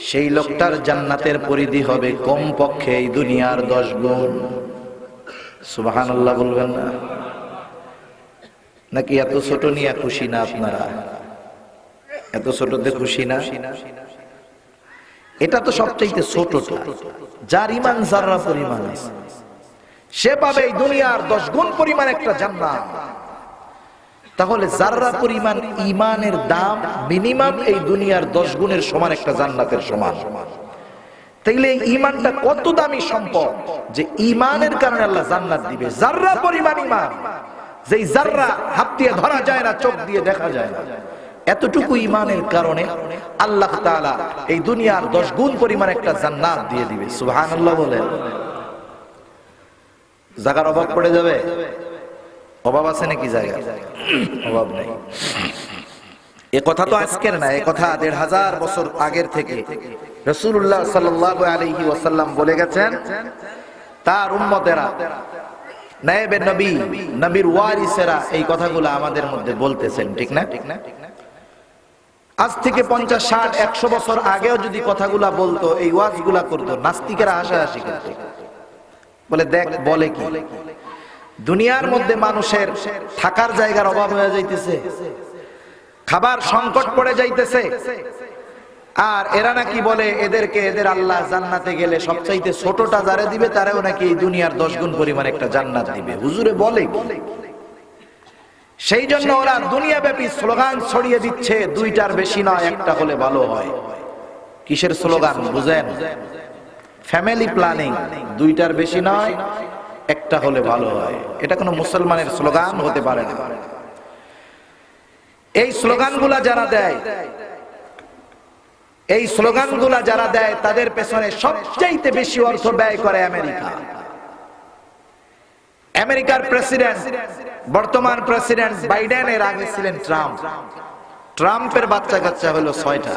সেই লোকটার জান্নাতের পরিধি হবে কমপক্ষে এই দুনিয়ার 10 গুণ। সুবহানাল্লাহ বলবেন না? নাকি এত ছোট নিয়ে খুশি না আপনারা? এত ছোটতে খুশি না? এটা তো সবচাইতে ছোটটা, যার ঈমান যাররা পরিমাণ আছে, সে পাবে এই দুনিয়ার 10 গুণ পরিমাণ একটা জান্নাত। তাহলে যাররা পরিমাণ ঈমানের দাম মিনিমাম এই দুনিয়ার 10 গুণের সমান একটা জান্নাতের সমান। তাইলে এই ঈমানটা কত দামি সম্পদ, যে ঈমানের কারণে আল্লাহ জান্নাত দিবে। যাররা পরিমাণ ঈমান, যেই যাররা হাত দিয়ে ধরা যায় না, চোখ দিয়ে দেখা যায় না, এতটুকু ঈমানের কারণে আল্লাহ তাআলা এই দুনিয়ার 10 গুণ পরিমাণ একটা জান্নাত দিয়ে দিবে। সুবহানাল্লাহ বলেন। জায়গার অভাব পড়ে যাবে? অভাব আছে নাকি জায়গা? অভাব নেই। এ কথা তো আজকের না, এ কথা 1500 বছর আগের থেকে রাসূলুল্লাহ সাল্লাল্লাহু আলাইহি ওয়াসাল্লাম বলে গেছেন। তার উম্মতেরা, নায়েবে নবী, নবীর ওয়ারিসেরা এই কথাগুলো আমাদের মধ্যে বলতেছেন, ঠিক না? আজ থেকে 50, 60, 100 বছর আগেও যদি কথাগুলা বলতো, এই ওয়াজগুলা করতো, নাস্তিকেরা হাসাহাসি করত, বলে দেখ বলে কি, দুনিয়ার মধ্যে মানুষের থাকার জায়গার অভাব হয়ে যাইতেছে, খাবার সংকট পড়ে যাইতেছে, আর এরা নাকি বলে এদেরকে এদের আল্লাহ জান্নাতে গেলে সবচাইতে ছোটটা যারা দিবে তারাও নাকি এই দুনিয়ার 10 গুণ পরিমাণ একটা জান্নাত দিবে। হুজুরে বলে কি? সেই জন্য ওরা দুনিয়াব্যাপী স্লোগান ছড়িয়ে দিচ্ছে, 2টার বেশি নয়, একটা হলে ভালো হয়। কিসের স্লোগান বুঝেন? Family planning. 2টার বেশি নয়, একটা হলে ভালো হয়। এটা কোনো মুসলমানের স্লোগান হতে পারে না। এই স্লোগানগুলা যারা দেয়, এই স্লোগানগুলা যারা দেয়, তাদের পেছনে সবচাইতে বেশি অর্থ ব্যয় করে আমেরিকা। আমেরিকার প্রেসিডেন্ট, বর্তমান প্রেসিডেন্ট বাইডেন, এর আগে ছিলেন ট্রাম্প। ট্রাম্পের বাচ্চা কাচ্চা হলো 6টা,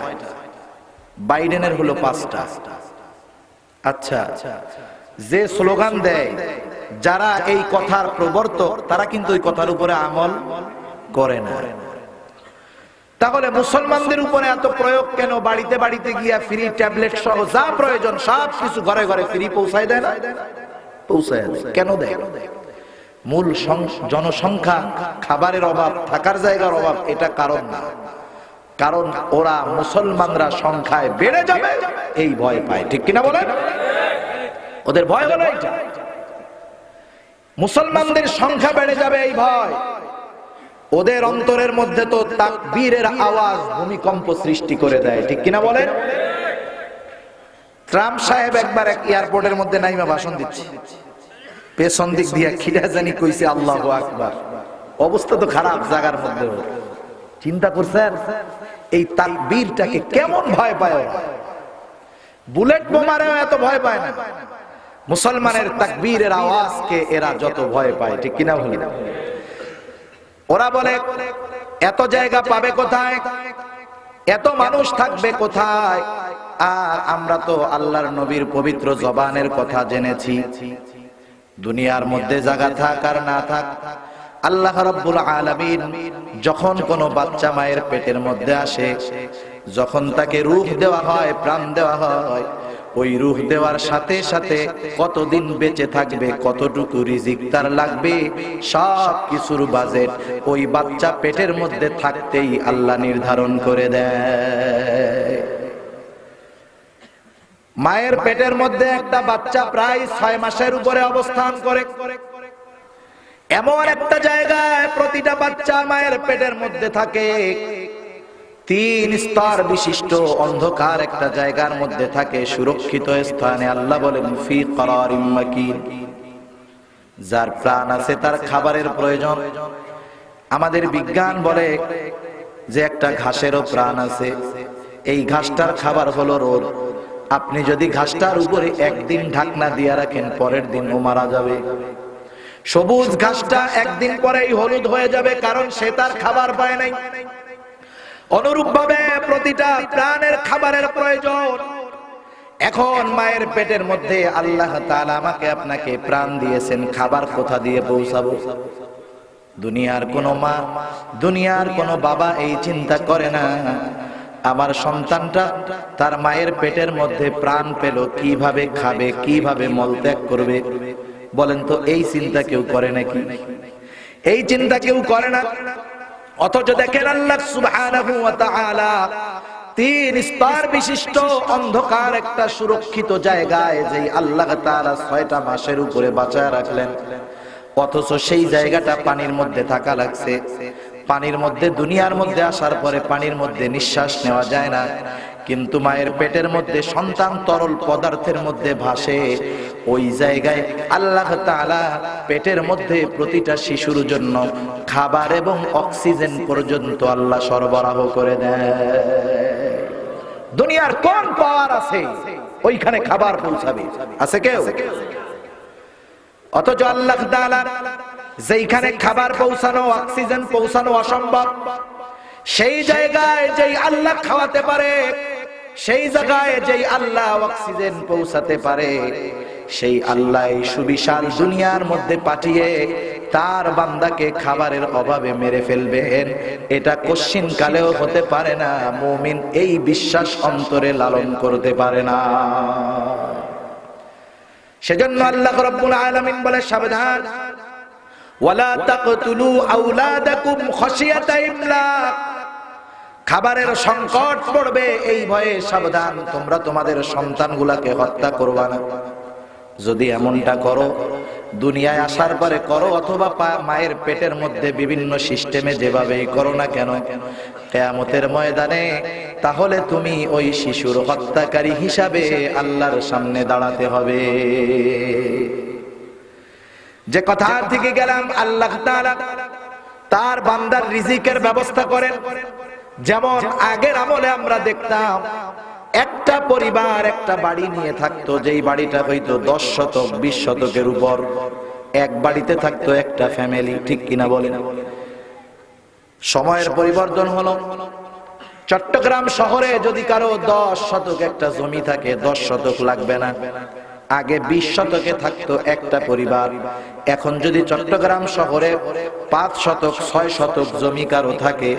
বাইডেনের হলো 5টা। আচ্ছা, যে স্লোগান দেয়, যারা এই কথার প্রবর্তক, তারা কিন্তু এই কথার উপরে আমল করে না। তাহলে মুসলমানদের উপরে এত প্রয়োগ কেন? বাড়িতে বাড়িতে গিয়া ফ্রি ট্যাবলেট সহ যা প্রয়োজন সব কিছু ঘরে ঘরে ফ্রি পৌঁছায় দেয় না? পৌঁছায় দেয়। কেন দেয়? মূল জনসংখ্যা, খাবারের অভাব, থাকার জায়গার অভাব, এটা কারণ না। কারণ ওরা মুসলমানরা সংখ্যায় বেড়ে যাবে এই ভয় পায়, ঠিক কিনা বলেন? ওদের ভয় হলো এটা, মুসলমানদের সংখ্যা বেড়ে যাবে এই ভয়। ওদের অন্তরের মধ্যে তো তাকবীরের আওয়াজ ভূমিকম্প সৃষ্টি করে দেয়, ঠিক কিনা বলেন? ট্রাম্প সাহেব একবার এক এয়ারপোর্টের মধ্যে নাইমা ভাষণ দিচ্ছে, পেছন দিক দিয়া খিদা জানি কইছে আল্লাহু আকবার। অবস্থা তো খারাপ জায়গার মধ্যে। চিন্তা করছেন এই তাকবীরটাকে কেমন ভয় পায় ওরা? বুলেট বোমারেও এত ভয় পায় না, মুসলমানের তাকবীরের আওয়াজকে এরা যত ভয় পায়, ঠিক কিনা বলেন? ওরা বলে এত জায়গা পাবে কোথায়, এত মানুষ থাকবে কোথায়? আর আমরা তো আল্লাহর নবীর পবিত্র জবানের কথা জেনেছি, দুনিয়ার মধ্যে জায়গা থাক আর না থাক, আল্লাহ রাব্বুল আলামিন যখন কোনো বাচ্চা মায়ের পেটের মধ্যে আসে, যখন তাকে রূহ দেওয়া হয়, প্রাণ দেওয়া হয়, ওই রূহ দেওয়ার সাথে সাথে কতদিন বেঁচে থাকবে, কতটুকু রিজিক তার লাগবে, সব কিছুর বাজেট ওই বাচ্চা পেটের মধ্যে থাকতেই আল্লাহ নির্ধারণ করে দেয়। মায়ের পেটের মধ্যে একটা বাচ্চা প্রায় 6 মাসের উপরে অবস্থান করে। এমন একটা জায়গায় প্রতিটা বাচ্চা মায়ের পেটের মধ্যে থাকে, 3 স্তর বিশিষ্ট অন্ধকার একটা জায়গার মধ্যে থাকে, সুরক্ষিত স্থানে। আল্লাহ বলেন ফি করারিম মাকিন। যার প্রাণ আছে তার খাবারের প্রয়োজন। আমাদের বিজ্ঞান বলে যে একটা ঘাসেরও প্রাণ আছে। এই ঘাসটার খাবার হলো রোদ। আপনি যদি ঘাসটার উপরে একদিন ঢাকনা দিয়ে রাখেন, পরের দিন ও মারা যাবে। সবুজ ঘাসটা একদিন পরেই হলুদ হয়ে যাবে, কারণ সে তার খাবার পায় নাই। অনুরূপভাবে প্রতিটা প্রাণের খাবারের প্রয়োজন। এখন মায়ের পেটের মধ্যে আল্লাহ তাআলা আমাকে আপনাকে প্রাণ দিয়েছেন, খাবার কোথা দিয়ে পৌঁছাবো? দুনিয়ার কোনো মা, দুনিয়ার কোনো বাবা এই চিন্তা করে না আমার সন্তানটা তার মায়ের পেটের মধ্যে প্রাণ পেল, কিভাবে খাবে, কিভাবে মলত্যাগ করবে। বলেন তো, এই চিন্তা কেউ করে নাকি? এই চিন্তা কেউ করে না। অথচ দেখেন আল্লাহ সুবহানাহু ওয়া তাআলা 3 স্তর বিশিষ্ট অন্ধকার একটা সুরক্ষিত জায়গায় যে আল্লাহ তাআলা 6টা মাসের উপরে বাঁচায় রাখলেন, অথচ সেই জায়গাটা পানির মধ্যে থাকা লাগছে। পানির মধ্যে, দুনিয়ার মধ্যে আসার পরে পানির মধ্যে নিঃশ্বাস নেওয়া যায় না, কিন্তু মায়ের পেটের মধ্যে সন্তান তরল পদার্থের মধ্যে ভাসে। ওই জায়গায় আল্লাহ তাআলা পেটের মধ্যে প্রতিটা শিশুর জন্য খাবার এবং অক্সিজেন পর্যন্ত আল্লাহ সরবরাহ করে দেয়। দুনিয়ার কোন পাওয়ার আছে ওইখানে খাবার পৌঁছাবে? আছে কেউ? অথচ আল্লাহ তাআলা যেইখানে খাবার পৌঁছানো, অক্সিজেন পৌঁছানো অসম্ভব, সেই জায়গায় যেই আল্লাহ খাওয়াতে পারে, সেই জায়গায় যেই আল্লাহ অক্সিজেন পৌঁছাতে পারে, সেই আল্লাহ এই সুবিশাল দুনিয়ার মধ্যে পাঠিয়ে তার বান্দাকে খাবারের অভাবে মেরে ফেলবেন, এটা কশ্চিন কালেও হতে পারে না। মুমিন এই বিশ্বাস অন্তরে লালন করতে পারে না। সেজন্য আল্লাহ রাব্বুল আলামিন বলে, সাবধান, ওয়ালা তাকতুলু আওলাদাকুম খাশিয়াতা ইমলাক। খাবারের সংকট পড়বে এই ভয়ে সাবধান, তোমরা তোমাদের সন্তানগুলোকে হত্যা করবা না। যদি এমনটা করো, দুনিয়ায় আসার পরে করো অথবা মায়ের পেটের মধ্যে বিভিন্ন সিস্টেমে যেভাবেই করো না কেন, কিয়ামতের ময়দানে তাহলে তুমি ওই শিশুর হত্যাকারী হিসাবে আল্লাহর সামনে দাঁড়াতে হবে। যে কথা থেকে গেলাম, আল্লাহ তাআলা তার বান্দার রিজিকের ব্যবস্থা করেন। যেমন আগের আমলে আমরা দেখতাম একটা পরিবার একটা বাড়ি নিয়ে থাকতো, যেই বাড়িটা হয়তো 10 শতক 20 শতকের উপর, এক বাড়িতে থাকতো একটা ফ্যামিলি, ঠিক কিনা বলেন? সময়ের পরিবর্তন হলো। চট্টগ্রাম শহরে যদি কারো 10 শতক একটা জমি থাকে, 10 শতক লাগবে না। আগে 20 শতকে থাকতো একটা পরিবার। এখন যদি চট্টগ্রাম শহরে 5 শতক 6 শতক জমি কারো থাকে,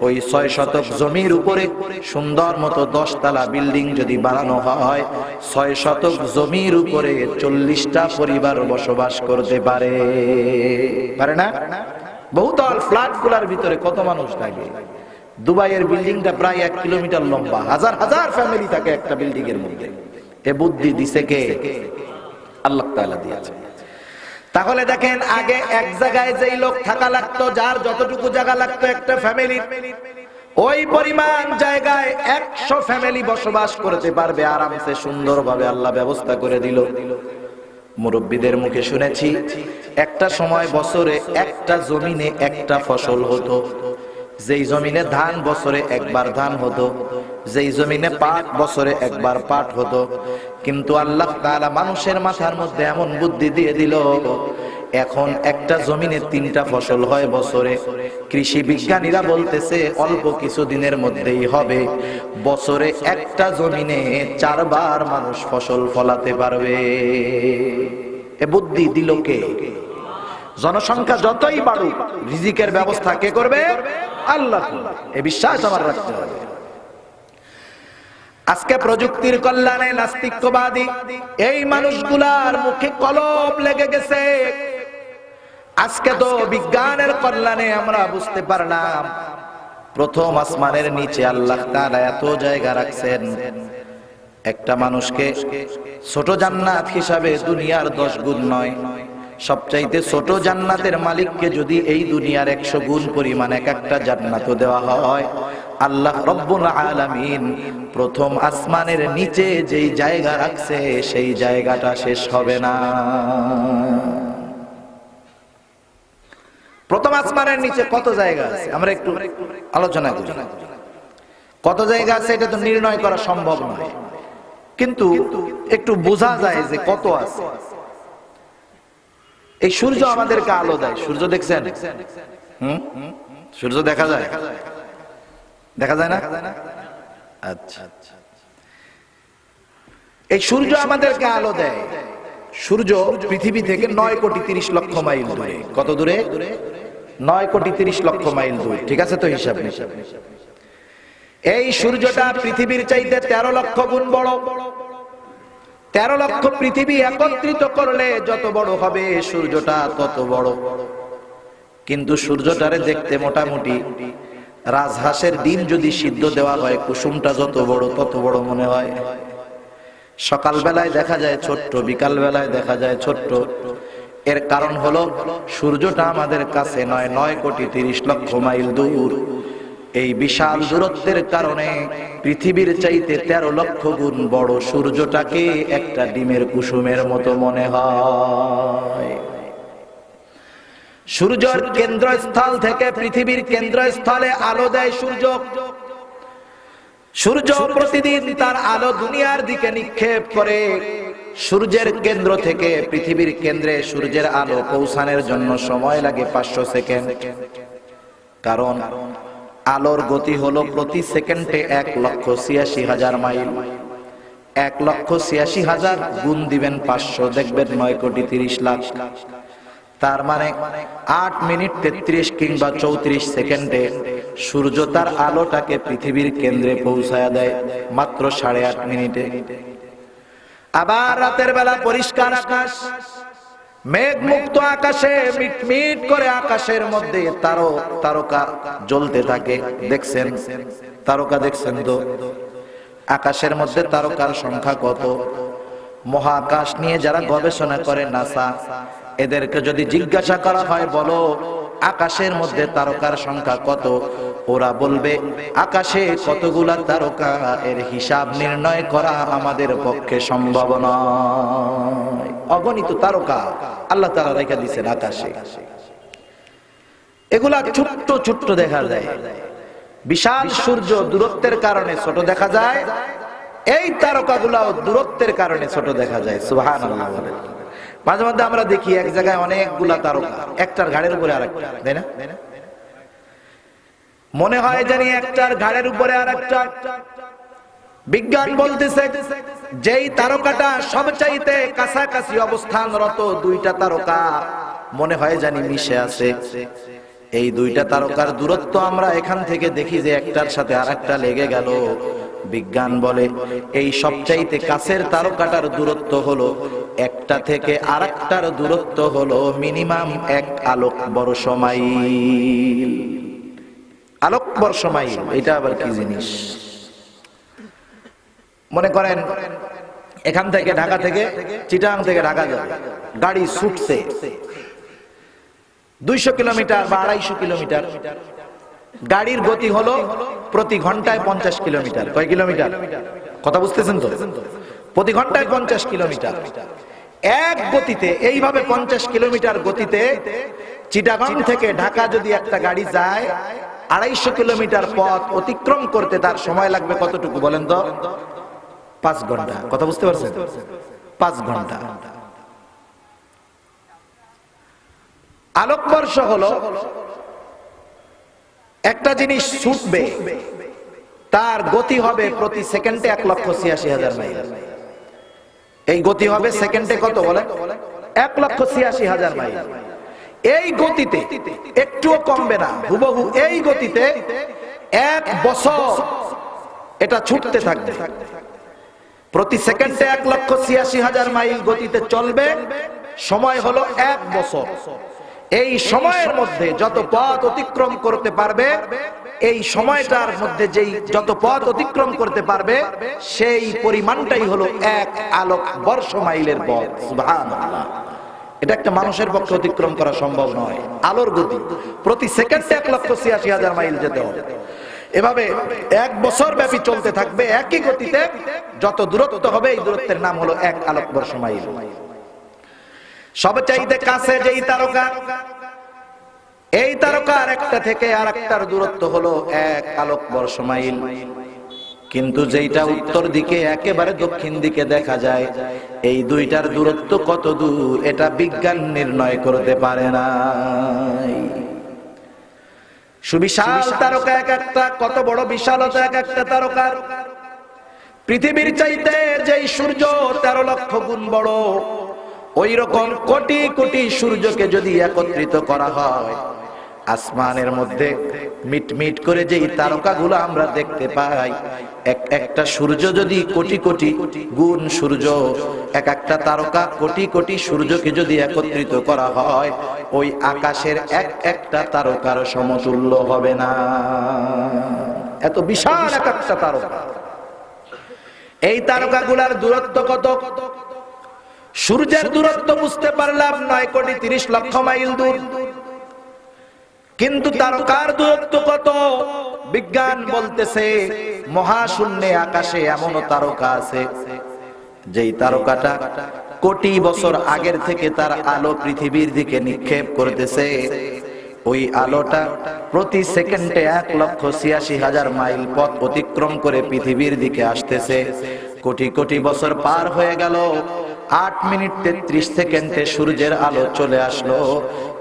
ওই 6 শতক জমির উপরে সুন্দর মতো 10 তলা বিল্ডিং যদি বানানো হয়, 6 শতক জমির উপরে 40টা পরিবার বসবাস করতে পারে। পারে না? বহুতল ফ্ল্যাটগুলোর ভিতরে কত মানুষ থাকে? দুবাইয়ের বিল্ডিংটা প্রায় 1 কিলোমিটার লম্বা, হাজার হাজার ফ্যামিলি থাকে একটা বিল্ডিং এর মধ্যে। এ বুদ্ধি দিছে কে? আল্লাহ তাআলা দিয়েছে। তাহলে দেখেন, আগে এক জায়গায় যেই লোক থাকা লাগতো, যার যতটুকু জায়গা লাগতো একটা ফ্যামিলি, ওই পরিমাণ জায়গায় 100 ফ্যামিলি বসবাস করতে পারবে আরামসে, সুন্দরভাবে আল্লাহ ব্যবস্থা করে দিল। মুরব্বীদের মুখে শুনেছি একটা সময় বছরে একটা জমিনে একটা ফসল হতো। যেই জমিনে ধান বছরে একবার ধান হতো, যেই জমিনে পাট বছরে একবার পাট হতো। কিন্তু আল্লাহ তাআলা মানুষের মাথার মধ্যে এমন বুদ্ধি দিয়ে দিল, এখন একটা জমিনে 3টা ফসল হয় বছরে। কৃষি বিজ্ঞানীরা বলতেছে অল্প কিছু দিনের মধ্যেই হবে বছরে একটা জমিনে 4 বার মানুষ ফসল ফলাতে পারবে। এ বুদ্ধি দিল কে? জনসংখ্যা যতই বাড়ুক, রিজিকের ব্যবস্থা কে করবে? আল্লাহ। এ বিশ্বাস আমার রাখতে হবে। আজকে প্রযুক্তির কল্যাণে নাস্তিক্যবাদী এই মানুষগুলার মুখে কলম লেগে গেছে। আজকে তো বিজ্ঞানের কল্যাণে আমরা বুঝতে পারলাম প্রথম আসমানের নিচে আল্লাহ তাআলা এত জায়গা রাখছেন, একটা মানুষকে ছোট জান্নাত হিসাবে দুনিয়ার 10 গুণ নয়, সবচাইতে ছোট জান্নাতের মালিককে যদি এই দুনিয়ার 100 গুণ পরিমাণ একটা জান্নাত দেওয়া হয়, আল্লাহ রব্বুল আলামিন প্রথম আসমানের নিচে যেই জায়গা রাখছে সেই জায়গাটা শেষ হবে না। প্রথম আসমানের নিচে কত জায়গা আছে আমরা একটু আলোচনা করি। কত জায়গা আছে এটা তো নির্ণয় করা সম্ভব নয়, কিন্তু একটু বোঝা যায় যে কত আছে। এই সূর্য আমাদেরকে আলো দেয়, সূর্য দেখছেন? সূর্য দেখা যায়? দেখা যায় না? আচ্ছা, এই সূর্য আমাদেরকে আলো দেয়। সূর্য পৃথিবী থেকে 9 কোটি 30 লক্ষ মাইল দূরে। কত দূরে? 9 কোটি 30 লক্ষ মাইল দূরে। ঠিক আছে তো হিসাব? এই সূর্যটা পৃথিবীর চাইতে 13 লক্ষ গুণ বড়। 13 লক্ষ পৃথিবী একত্রিত করলে যত বড় হবে সূর্যটা তত বড়। কিন্তু সূর্যটারে দেখতে মোটামুটি রাজহাঁসের ডিম যদি সিদ্ধ দেওয়া হয়, কুসুমটা যত বড় তত বড় মনে হয়। সকাল বেলায় দেখা যায় ছোট্ট, বিকাল বেলায় দেখা যায় ছোট্ট। এর কারণ হলো সূর্যটা আমাদের কাছে নয়, 9 কোটি 30 লক্ষ মাইল দূর। এই বিশাল দূরত্বের কারণে পৃথিবীর চাইতে 13 লক্ষ গুণ বড় সূর্যটাকে একটা ডিমের কুসুমের মতো মনে হয়। সূর্যের কেন্দ্রস্থল থেকে পৃথিবীর কেন্দ্রস্থলে আলো দেয় সূর্য। সূর্য প্রতিদিন তার আলো দুনিয়ার দিকে নিক্ষেপ করে। সূর্যের কেন্দ্র থেকে পৃথিবীর কেন্দ্রে সূর্যের আলো পৌঁছানোর জন্য সময় লাগে 500 সেকেন্ড। কারণ আলোর গতি হলো প্রতি সেকেন্ডে 1,86,000 মাইল। 1,86,000 গুণ দিবেন 500, দেখবেন 9 কোটি 30 লাখ। তার মানে 8 মিনিট 33 কিংবা 34 সেকেন্ডে সূর্য তার আলোটাকে পৃথিবীর কেন্দ্রে পৌঁছায়া দেয় মাত্র 8.5 মিনিটে। আবার রাতের বেলা পরিষ্কার আকাশ, মেঘ মুক্ত আকাশে মিটমিট করে আকাশের মধ্যে তারকা জ্বলতে থাকে। দেখছেন তারকা? দেখছেন তো আকাশের মধ্যে তারকার সংখ্যা কত? মহাকাশ নিয়ে যারা গবেষণা করে নাসা, এদেরকে যদি জিজ্ঞাসা করা হয় বলো আকাশের মধ্যে তারকার সংখ্যা কত, ওরা বলবে আকাশে কতগুলা তারকা, এর হিসাব নির্ণয় করা আমাদের পক্ষে সম্ভব নয়। অগণিত তারকা আল্লাহ তাআলা রেখে দিয়েছেন আকাশে। এগুলা ছোট্ট ছোট্ট দেখা যায়। বিশাল সূর্য দূরত্বের কারণে ছোট দেখা যায়, এই তারকাগুলাও দূরত্বের কারণে ছোট দেখা যায়। সুবহানাল্লাহ। মাঝে মধ্যে আমরা দেখি এক জায়গায় অনেকগুলা তারকা, একটার ঘাড়ের উপরে আরেকটা, তাই না? মনে হয় জানি একটার ঘাড়ের উপরে আরেকটা। বিজ্ঞান বলতেছে যেই তারকাটা সবচাইতে কাছাকাছি অবস্থানরত, 2টা তারকা মনে হয় জানি মিশে আছে। এই 2টা তারকার দূরত্ব আমরা এখান থেকে দেখি যে একটার সাথে আরেকটা লেগে গেল। বিজ্ঞান বলে এই সবচাইতে কাছের তারকাটার দূরত্ব হলো একটা থেকে আরেকটার দূরত্ব হলো মিনিমাম 1 আলোক বর্ষ মাইল। আলোক বর্ষ মাইল এটা আবার কি জিনিস? মনে করেন এখান থেকে ঢাকা থেকে চিটাগাং থেকে ঢাকা যাবে, গাড়ি ছুটছে 200 কিলোমিটার বা 250 কিলোমিটার। গাড়ির গতি হলো প্রতি ঘন্টায় 50 কিলোমিটার। কয় কিলোমিটার? কথা বুঝতেছেন তো? প্রতি ঘন্টায় 50 কিলোমিটার। এক গতিতে এইভাবে 50 কিলোমিটার গতিতে চিটাগাং থেকে ঢাকা যদি একটা গাড়ি যায়, 250 কিলোমিটার পথ অতিক্রম করতে তার সময় লাগবে কতটুকু বলেন তো? 5 ঘন্টা। কথা বুঝতে পারছেন? 5 ঘন্টা। আলোকবর্ষ হলো একটা জিনিস ছুটবে, তার গতি হবে প্রতি সেকেন্ডে 1,86,000 মাইল। এই গতি হবে সেকেন্ডে কত বলেন? 1,86,000 মাইল। এই গতিতে একটুও কমবে না, হুবহু এই গতিতে 1 বছর এটা ছুটতে থাকবে। প্রতি সেকেন্ডে 1,86,000 মাইল গতিতে চলবে। সময় হলো 1 বছর। এই সময়ের মধ্যে যত পথ অতিক্রম করতে পারবে, এই সময়টার মধ্যে যেই যত পথ অতিক্রম করতে পারবে, সেই পরিমাণটাই হলো 1 আলোক বর্ষ মাইলের পথ। সুবহানাল্লাহ। এটা একটা মানুষের পক্ষে অতিক্রম করা সম্ভব নয়। আলোর গতি প্রতি সেকেন্ডে 1,86,000 মাইল যেতে হবে। এভাবে 1 বছর ব্যাপী চলতে থাকবে একই গতিতে। যত দূরত্ব হবে, এই দূরত্বের নাম হলো 1 আলোক বর্ষ মাইল। সবচাইতে কাছে যেই তারকা, এই তারকার একটা থেকে আরেকটার দূরত্ব হলো 1 আলোক বর্ষ মাইল। কিন্তু যেইটা উত্তর দিকে একেবারে দক্ষিণ দিকে দেখা যায়, এই দুইটার দূরত্ব কত দূর এটা বিজ্ঞান নির্ণয় করতে পারে না। সুবিশাল তারকা এক একটা, কত বড় বিশালতা এক একটা তারকার। পৃথিবীর চাইতে যেই সূর্য 13 লক্ষ গুণ বড়, ওই রকম কোটি কোটি সূর্যকে যদি একত্রিত করা হয়, আসমানের মধ্যে মিটমিট করে যেই তারকাগুলো আমরা দেখতে পাই, একটা সূর্য যদি কোটি কোটি গুণ সূর্য, এক একটা তারকা কোটি কোটি সূর্যকে যদি একত্রিত করা হয়, ওই আকাশের এক একটা তারকার সমতুল্য হবে না। এত বিশাল এক একটা তারকা। এই তারকাগুলার দূরত্ব কত? সূর্যের দূরত্ব বুঝতে পারলাম 9,30,00,000 মাইল দূর। কিন্তু তারকার দূরত্ব কত? বিজ্ঞান বলতেছে মহাশূন্যে আকাশে এমন তারকা আছে, যেই তারকাটা কোটি বছর আগের থেকে তার আলো পৃথিবীর দিকে নিক্ষেপ করতেছে। ওই আলোটা প্রতি সেকেন্ডে 1,86,000 মাইল পথ অতিক্রম করে পৃথিবীর দিকে আসতেছে। কোটি কোটি বছর পার হয়ে গেল, 8 মিনিট 33 সেকেন্ডে সূর্যের আলো চলে আসলো।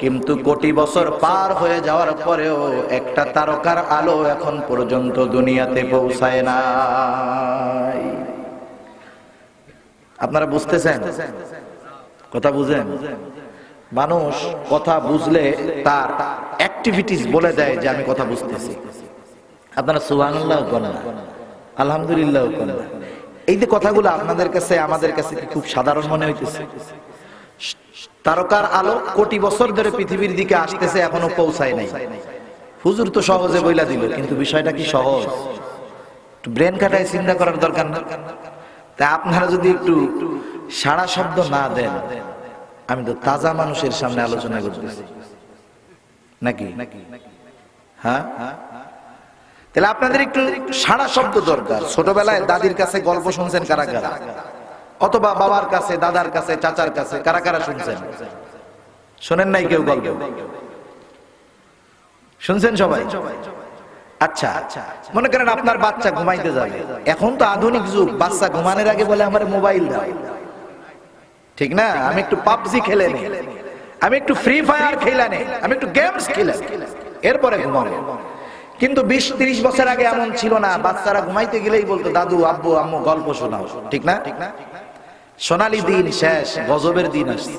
কিন্তু কোটি বছর পার হয়ে যাওয়ার পরেও একটা তারকার আলো এখন পর্যন্ত দুনিয়াতে পৌঁছায় নাই। আপনারা বুঝতেছেন? কথা বুঝেন? মানুষ কথা বুঝলে তার অ্যাক্টিভিটিস বলে দেয় যে আমি কথা বুঝতেছি। আপনারা সুবহানাল্লাহ বলেন, আলহামদুলিল্লাহ বলেন। এই যে কথাগুলো আপনাদের কাছে আমাদের কাছে খুব সাধারণ মনে হইতেছে। তারকার আলো কোটি বছর ধরে পৃথিবীর দিকে আসতেছে, এখনো পৌঁছায় নাই। হুজুর তো সহজে বইলা দিল, কিন্তু বিষয়টা কি সহজ? একটু ব্রেন খাটায় চিন্তা করার দরকার না? তা আপনারা যদি একটু সারা শব্দ না দেন, আমি তো তাজা মানুষের সামনে আলোচনা করতেছি নাকি? হ্যাঁ, তাহলে আপনাদের একটু সারা শব্দ দরকার। ছোটবেলায় দাদির কাছে গল্প শুনছেন কারা কারা? অথবা বাবার কাছে, দাদার কাছে, চাচার কাছে কারা কারা শুনছেন? শোনেন নাই কেউ গল্প? শুনছেন সবাই? আচ্ছা, মনে করেন আপনার বাচ্চা ঘুমাইতে যাবে। এখন তো আধুনিক যুগ, বাচ্চা ঘুমানোর আগে বলে আমার মোবাইল দাও, ঠিক না? আমি একটু পাবজি খেলে নেই, আমি একটু ফ্রি ফায়ার খেলে নেই, আমি একটু গেমস খেলে এরপরে ঘুমাবো। কিন্তু 20-30 বছর আগে এমন ছিল না। বাচ্চারা ঘুমাইতে গেলেই বলতো দাদু, আব্বু, আম্মু গল্প শোনাও, ঠিক না? সোনালী দিন শেষ, গজবের দিন আসছে।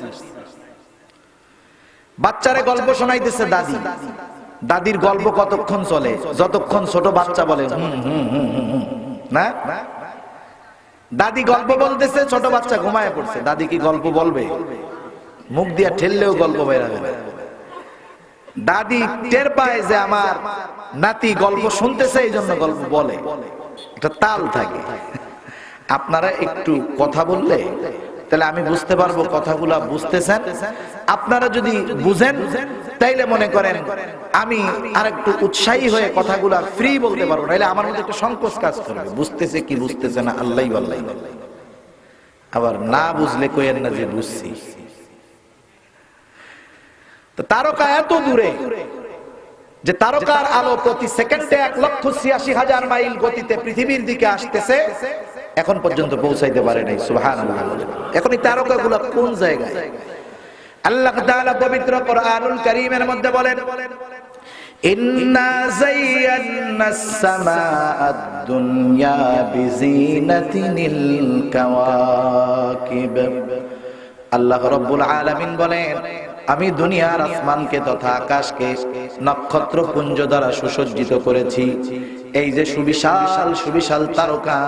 বাচ্চারে গল্প শোনাইতেছে দাদি। দাদির গল্প কতক্ষণ চলে? যতক্ষণ ছোট বাচ্চা বলে না। দাদি গল্প বলতেছে, ছোট বাচ্চা ঘুমায় পড়ছে। দাদি কি গল্প বলবে? মুখ দিয়া ঠেললেও গল্প বের হবে না। দাদি টের পায় যে আমার নাতি গল্প শুনতেছে, এই জন্য গল্প বলে। একটা তাল থাকে। আপনারা একটু কথা বললে তাহলে আমি বুঝতে পারবো কথাগুলা বুঝতেছেন। আপনারা যদি বুঝেন তাইলে মনে করেন আমি আরেকটু উৎসাহী হয়ে কথাগুলা ফ্রি বলতে পারবো, নাহলে আমার মধ্যে একটু সংকোচ কাজ করবে। বুঝতেছে কি বুঝতেছে না আল্লাহই আল্লাহ। আবার না বুঝলে কইেন না যে বুঝছি। তো তারকা এত দূরে যে তারকার আলো প্রতি সেকেন্ডে 1,86,000 মাইল গতিতে পৃথিবীর দিকে আসতেছে, এখন পর্যন্ত পৌঁছাইতে পারে নাই। সুবহানাল্লাহ। এখন এই তারকাগুলো কোন জায়গায়? আল্লাহ তাআলা পবিত্র কোরআনুল কারীমের মধ্যে বলেন, ইন্না যায়্যানাস সামাআদ দুনিয়া বিজিনাতিনিল কাওয়াকিব। আল্লাহ রাব্বুল আলামিন বলেন, আমি দুনিয়ার আসমানকে তথা আকাশকে নক্ষত্রপুঞ্জ দ্বারা সুসজ্জিত করেছি। এই যে সুবিশাল সুবিশাল তারকা,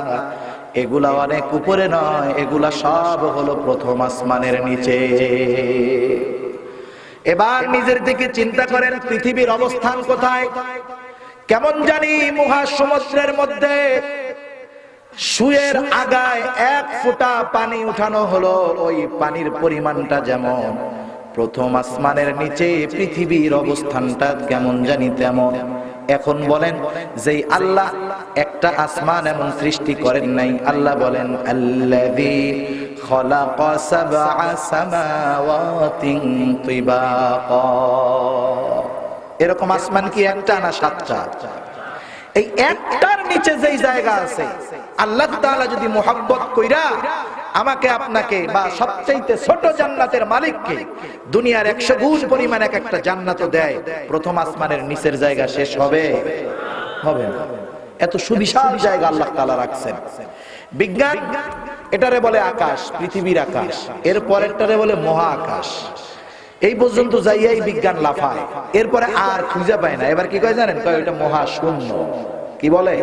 এগুলা অনেক উপরে নয়, এগুলা সব হলো প্রথম আসমানের নিচে। এবার নিজের দিকে চিন্তা করেন, পৃথিবীর অবস্থান কোথায়? কেমন জানি মহাসমুদ্রের মধ্যে সুয়ের আগায় 1 ফোঁটা পানি উঠানো হলো, ওই পানির পরিমাণটা যেমন, প্রথম আসমানের নিচে পৃথিবীর অবস্থানটা কেমন জানি তেমন। এখন বলেন, যেই আল্লাহ একটা আসমান এমন সৃষ্টি করেন নাই, আল্লাহ বলেন আল্লাযী খালাকা সাবআ সামাওয়াতিন তিবাকা। এরকম আসমান কি একটা না 7টা? এই একটার নিচে যেই জায়গা আছে, আল্লাহ তাআলা যদি মোহাব্বত কইরা আমাকে আপনাকে বা সবচেয়ে ছোট জান্নাতের মালিককে দুনিয়ার 100 গুণ পরিমাণ একটা জান্নাত দেয়, প্রথম আসমানের নিচের জায়গা শেষ হবে? হবে না। এত সুবিশাল জায়গা আল্লাহ তাআলা রাখছেন। বিজ্ঞান এটারে বলে আকাশ, পৃথিবীর আকাশ। এর পরেরটারে বলে মহা আকাশ। এই পর্যন্ত যাইয়াই বিজ্ঞান লাফায়, এরপরে আর খুঁজে পায় না। এবার কি কয় জানেন? কয় ওইটা মহাশূন্য। কি বলে?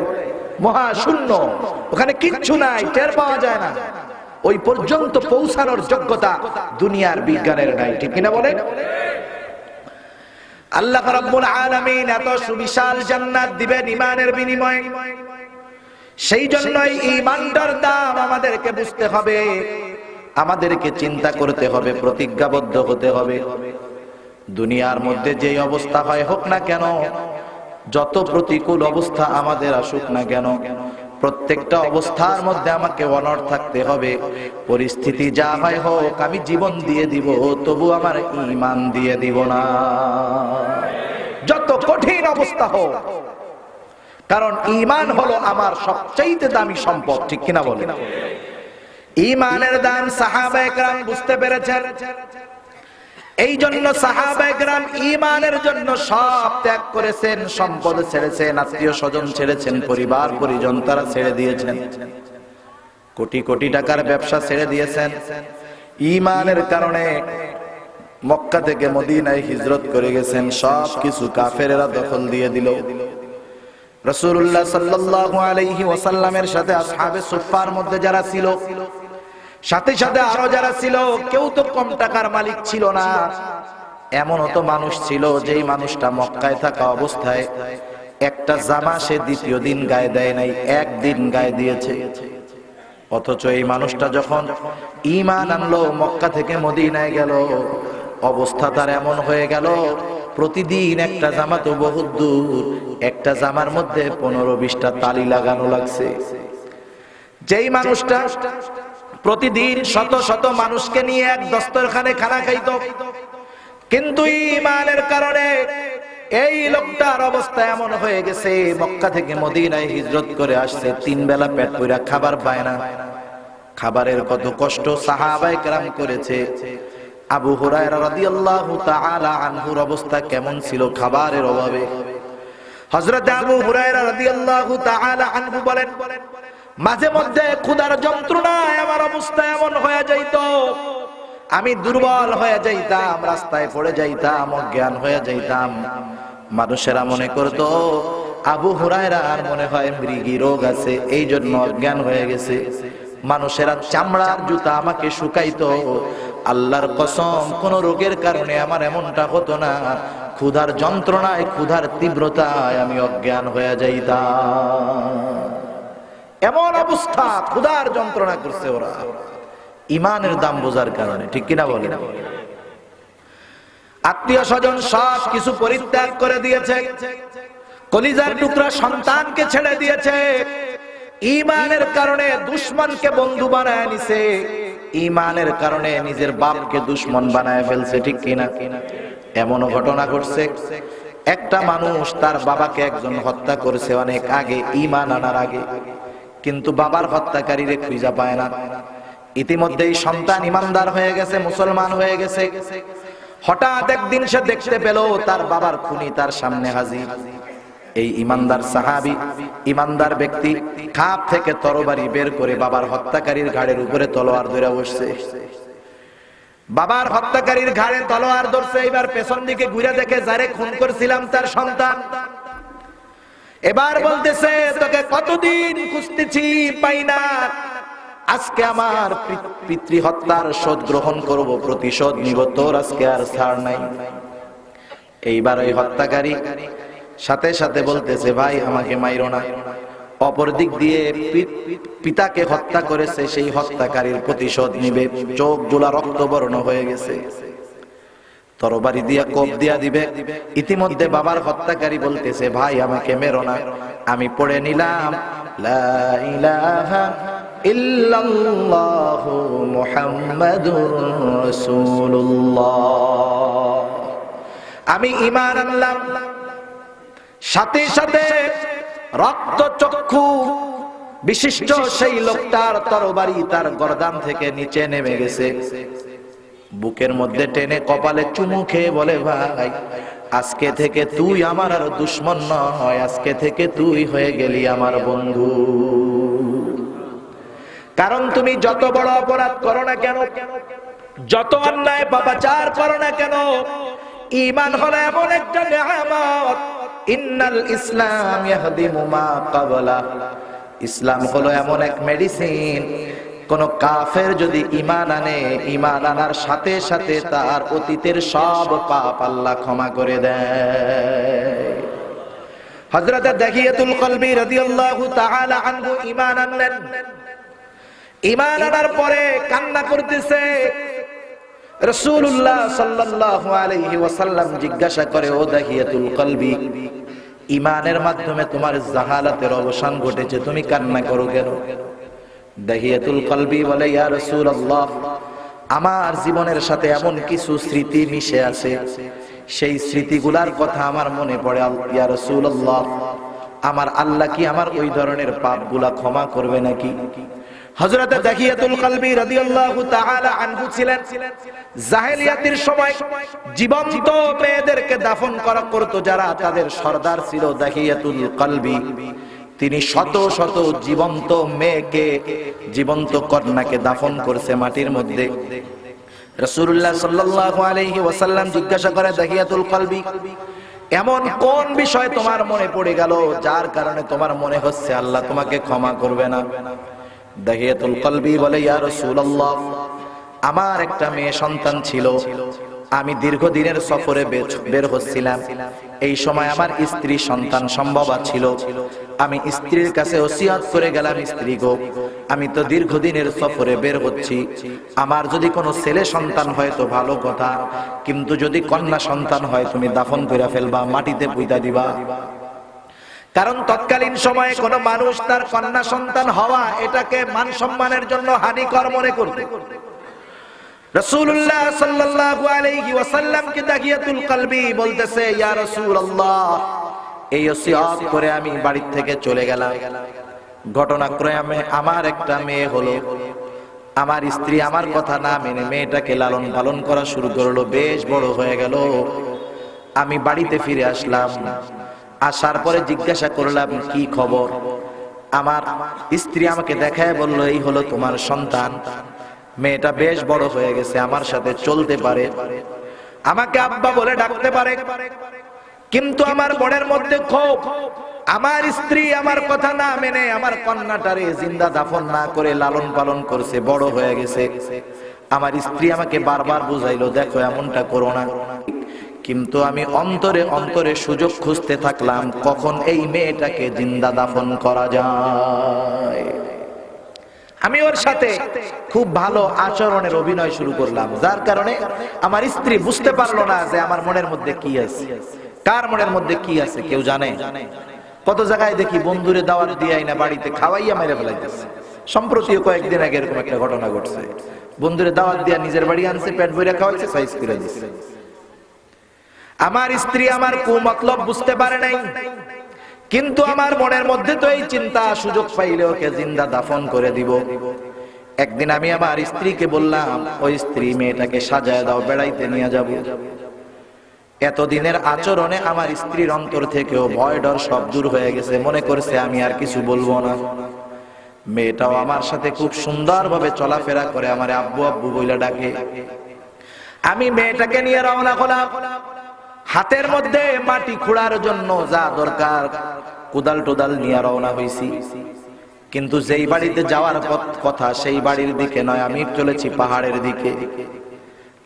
মহাশূন্য। ওখানে কিচ্ছু নাই, টের পাওয়া যায় না। ওই পর্যন্ত পৌঁছানোর যোগ্যতা দুনিয়ার বিজ্ঞানের নাই, ঠিক কিনা বলেন? আল্লাহ রাব্বুল আলামিন এত সুবিশাল জান্নাত দিবেন ঈমানের বিনিময়ে। সেই জন্যই ঈমানটার দাম আমাদেরকে বুঝতে হবে, আমাদেরকে চিন্তা করতে হবে, প্রতিজ্ঞাবদ্ধ হতে হবে। দুনিয়ার মধ্যে যেই অবস্থা হয় হোক না কেন, যত প্রতিকূল অবস্থা আমাদের আসুক না কেন, প্রত্যেকটা অবস্থার মধ্যে আমাকে অনড় থাকতে হবে। পরিস্থিতি যা হয় হোক, আমি জীবন দিয়ে দিব, তবু আমার ঈমান দিয়ে দিব না, যত কঠিন অবস্থা হোক। কারণ ঈমান হলো আমার সবচেয়ে দামি সম্পদ, ঠিক কিনা বলেন? ঈমানের দাম সাহাবায়ে কেরাম বুঝতে পেরেছেন। এই জন্য সাহাবায়ে কেরাম ঈমানের জন্য সব ত্যাগ করেছেন, সম্পদ ছেড়েছেন, আত্মীয় স্বজন ছেড়েছেন, পরিবার পরিজন তারা ছেড়ে দিয়েছেন, কোটি কোটি টাকার ব্যবসা ছেড়ে দিয়েছেন। ঈমানের কারণে মক্কা থেকে মদিনায় হিজরত করে গেছেন। সব কিছু কাফেরেরা দখল দিয়ে দিল। রাসূলুল্লাহ সাল্লাল্লাহু আলাইহি ওয়াসাল্লামের সাথে আসহাবে সুফফার মধ্যে যারা ছিল, সাথে সাথে আরো যারা ছিল, কেউ তো কম টাকার মালিক ছিল না। এমনও তো মানুষ ছিল, যেই মানুষটা মক্কায় থাকা অবস্থায় একটা জামা সে দ্বিতীয় দিন গায়ে দেয় নাই, একদিন গায়ে দিয়েছে। অথচ এই মানুষটা যখন ঈমান আনলো, মক্কা থেকে মদিনায় গেল, অবস্থা তার এমন হয়ে গেল, প্রতিদিন একটা জামা তো বহুত দূর, একটা জামার মধ্যে 15-20টা তালি লাগানো লাগছে। যেই মানুষটা প্রতিদিন শত শত মানুষকে নিয়ে এক দস্তরখানে খানা খাইতো, কিন্তু ঈমানের কারণে এই লোকটার অবস্থা এমন হয়ে গেছে, মক্কা থেকে মদিনায় হিজরত করে আসছে, 3 বেলা পেট পুরা খাবার পায় না। খাবারের কত কষ্ট সাহাবায়ে কেরাম করেছে। আবু হুরায়রা রাদিয়াল্লাহু তাআলা আনহুর অবস্থা কেমন ছিল খাবারের অভাবে? হযরত আবু হুরায়রা রাদিয়াল্লাহু তাআলা আনহু বলেন, মাঝে মধ্যে ক্ষুধার যন্ত্রণায় আমার অবস্থা এমন হয়ে যাইত, আমি দুর্বল হয়ে যাইতাম, রাস্তায় পড়ে যাইতাম, অজ্ঞান হয়ে যাইতাম। মানুষেরা মনে করতো আবু হুরায়রার মনে হয় মৃগী রোগ আছে, এই জন্য অজ্ঞান হয়ে গেছে। মানুষেরা চামড়ার জুতা আমাকে শুকাইতো। আল্লাহর কসম, কোন রোগের কারণে আমার এমনটা হতো না, ক্ষুধার যন্ত্রণায়, ক্ষুধার তীব্রতায় আমি অজ্ঞান হয়ে যাইতাম। এমন অবস্থা, ক্ষুধার যন্ত্রণা করছে ওরা, ঈমানের দাম বোঝার কারণে, ঠিক কিনা বলেন? আত্মীয় স্বজন সব কিছু পরিত্যাগ করে দিয়েছে, কলিজার টুকরা সন্তানকে ছেড়ে দিয়েছে, ঈমানের কারণে দুশমনকে বন্ধু বানায় নিছে, ঈমানের কারণে নিজের বাপকে দুশমন বানায় ফেলছে, ঠিক কিনা? এমনও ঘটনা ঘটছে, একটা মানুষ তার বাবাকে একজন হত্যা করেছে অনেক আগে, ঈমান আনার আগে, কিন্তু বাবার হত্যাকারীরে খুঁজে পায় না। ইতিমধ্যেই সন্তান ইমানদার হয়ে গেছে, মুসলমান হয়ে গেছে। হঠাৎ একদিন সে দেখতে পেল তার বাবার খুনি তার সামনে হাজির। এই ইমানদার সাহাবী, ইমানদার ব্যক্তি খাপ থেকে তরবারি বের করে বাবার হত্যাকারীর ঘাড়ের উপরে তলোয়ার ধরে বসছে। বাবার হত্যাকারীর ঘাড়ে তলোয়ার ধরছে, এবার পেছন দিকে ঘুরে দেখে যারে খুন করেছিলাম তার সন্তান। এবার বলতেছে তোকে কতদিন খুঁজতেছি পাই না, আজকে আমার পিতৃ হত্যার শোধ গ্রহণ করব, প্রতিশোধ নিব, তোর আজকে আর ছাড় নাই। এইবার ওই হত্যাকারী সাথে সাথে বলতেছে ভাই আমাকে মাইরো না। অপর দিক দিয়ে পিতাকে হত্যা করেছে সেই হত্যাকারীর প্রতিশোধ নিবে, চোখগুলা রক্তবর্ণ হয়ে গেছে, তরবারি দিয়া কোপ দিয়া দিবে। ইতিমধ্যে বাবার হত্যাকারী বলতেছে ভাই আমাকে মেরো না, আমি পড়ে নিলাম লা ইলাহা ইল্লাল্লাহু মুহাম্মাদুর রাসূলুল্লাহ, আমি ঈমান আনলাম। সাথে সাথে রক্তচক্ষু বিশিষ্ট সেই লোকটার তরবারি তার গর্দান থেকে নিচে নেমে গেছে। বুকের মধ্যে টেনে কপালে চুমু খেয়ে বলে ভাই আজকে থেকে তুই আমার আর দুশমন নয়, আজকে থেকে তুই হয়ে গেলি আমার বন্ধু। কারণ তুমি যত বড় অপরাধ করো না কেন, যত অন্যায় পাপাচার করো না কেন, ঈমান হলো এমন একটা নিয়ামত, ইন্নাল ইসলাম ইয়াহদিমু মা ক্বাবলা, ইসলাম হলো এমন এক মেডিসিন, কোন কাফের যদি ঈমান আনে, ঈমান আনার সাথে সাথে তার অতীতের সব পাপ আল্লাহ ক্ষমা করে দেয়। হযরত দাহিয়াতুল কলবি রাদিয়াল্লাহু তাআলা আনহু ঈমান আনলেন। ঈমান আনার পরে কান্না করতেছে। রাসূলুল্লাহ সাল্লাল্লাহু আলাইহি ওয়াসাল্লাম জিজ্ঞাসা করে ও দাহিয়াতুল কলবি, ঈমানের মাধ্যমে তোমার জাহালাতের অবসান ঘটেছে, তুমি কান্না করো কেন? দাহিয়াতুল কলবি বলে ইয়া রাসূলুল্লাহ, আমার জীবনের সাথে এমন কিছু স্মৃতি মিশে আছে, সেই স্মৃতিগুলার কথা আমার মনে পড়ে। ইয়া রাসূলুল্লাহ, আমার আল্লাহ কি আমার ওই ধরনের পাপগুলা ক্ষমা করবে নাকি? হযরত দাহিয়াতুল কলবি রাদিয়াল্লাহু তাআলা আনহু ছিলেন জাহেলিয়াতের সময় জীবন্ত মেয়েদেরকে দাফন করা করত যারা, তাদের সরদার ছিল দাহিয়াতুল কলবি। তিনি শত শত জীবন্ত মেয়েকে, জীবন্ত কন্যাকে দাফন করছে মাটির মধ্যে। রাসূলুল্লাহ সাল্লাল্লাহু আলাইহি ওয়াসাল্লাম জিজ্ঞাসা করে দাহিয়াতুল কলবি, এমন কোন বিষয় তোমার মনে পড়ে গেল যার কারণে তোমার মনে হচ্ছে আল্লাহ তোমাকে ক্ষমা করবে না? দাহিয়াতুল কলবি বলে ইয়া রাসূলুল্লাহ, আমার একটা মেয়ে সন্তান ছিল, আমি দীর্ঘদিনের সফরে বের হচ্ছিলাম, এই সময় আমার স্ত্রী সন্তান সম্ভব ছিল। আমি স্ত্রীর কাছে ওসিয়ত করে গেলাম, স্ত্রী গো, আমি তো দীর্ঘদিনের সফরে বের হচ্ছি, আমার যদি কোনো ছেলে সন্তান হয় তো ভালো কথা, কিন্তু যদি কন্যা সন্তান হয় তুমি দাফন করে ফেলবা, মাটিতে পুঁতা দিবা। কারণ তৎকালীন সময়ে কোন মানুষ তার কন্যা সন্তান হওয়া এটাকে মান সম্মানের জন্য হানিকর মনে করত। রাসূলুল্লাহ সাল্লাল্লাহু আলাইহি ওয়াসাল্লাম কে দাহিয়াতুল কলবি বলতেছে ইয়া রাসূলুল্লাহ, এই ওসিয়ত করে আমি বাড়ি থেকে চলে গেলাম। ঘটনাক্রমে আমার একটা মেয়ে হলো, আমার স্ত্রী আমার কথা না মেনে মেয়েটাকে লালন পালন করা শুরু করলো, বেশ বড় হয়ে গেল। আমি বাড়িতে ফিরে আসলাম, আসার পরে জিজ্ঞাসা করলাম কি খবর? আমার স্ত্রী আমাকে দেখায় বলল এই হলো তোমার সন্তান, মেয়েটা বেশ বড় হয়ে গেছে, আমার সাথে চলতে পারে, আমাকে আব্বা বলে ডাকতে পারে। কিন্তু আমার মনের মধ্যে ক্ষোভ, আমার স্ত্রী আমার কথা না মেনে আমার কন্যাটারে জিন্দা দাফন না করে লালন পালন করছে, বড় হয়ে গেছে। আমার স্ত্রী আমাকে বারবার বুঝাইলো দেখো এমনটা করো না, কিন্তু আমি অন্তরে অন্তরে সুযোগ খুঁজতে থাকলাম কখন এই মেয়েটাকে জিন্দা দাফন করা যায়। আমি ওর সাথে খুব ভালো আচরণের অভিনয় শুরু করলাম, যার কারণে আমার স্ত্রী বুঝতে পারলো না যে আমার মনের মধ্যে কি আছে। কার মনের মধ্যে কি আছে কেউ জানে? কত জায়গায় দেখি বন্ধুরে দাওয়াত দিয়ে না বাড়িতে খাওয়াইয়া মেরে ফেলাইতেছে। সম্প্রতি কয়েকদিন আগে এরকম একটা ঘটনা ঘটছে, বন্ধুরে দাওয়াত দিয়া নিজের বাড়ি আনছে, পেট ভরে খাওয়াইছে, সাইজ করে দিচ্ছে। আমার স্ত্রী আমার কুমতলব বুঝতে পারে নাই, কিন্তু আমার মনের মধ্যে তো এই চিন্তা, সুযোগ পাইলে ওকে জিন্দা দাফন করে দিব। একদিন আমি আমার স্ত্রীকে বললাম, ওই স্ত্রী মেয়েটাকে সাজায় দাও, বেড়াইতে নিয়ে যাব। এতদিনের আচরণে আমার স্ত্রীর অন্তর থেকেও ভয় ডর সব দূর হয়ে গেছে, মনে করছে আমি আর কিছু বলবো না। মেয়েটাও আমার সাথে খুব সুন্দরভাবে চলাফেরা করে, আমার আব্বু আব্বু বইলা ডাকে। আমি মেয়েটাকে নিয়ে রওনা হলাম, হাতের মধ্যে মাটি খোঁড়ার জন্য যা দরকার কোদাল টোদাল নিয়ে রওনা হইছি। কিন্তু যেই বাড়িতে যাওয়ার কথা সেই বাড়ির দিকে নয়, আমি চলেছি পাহাড়ের দিকে।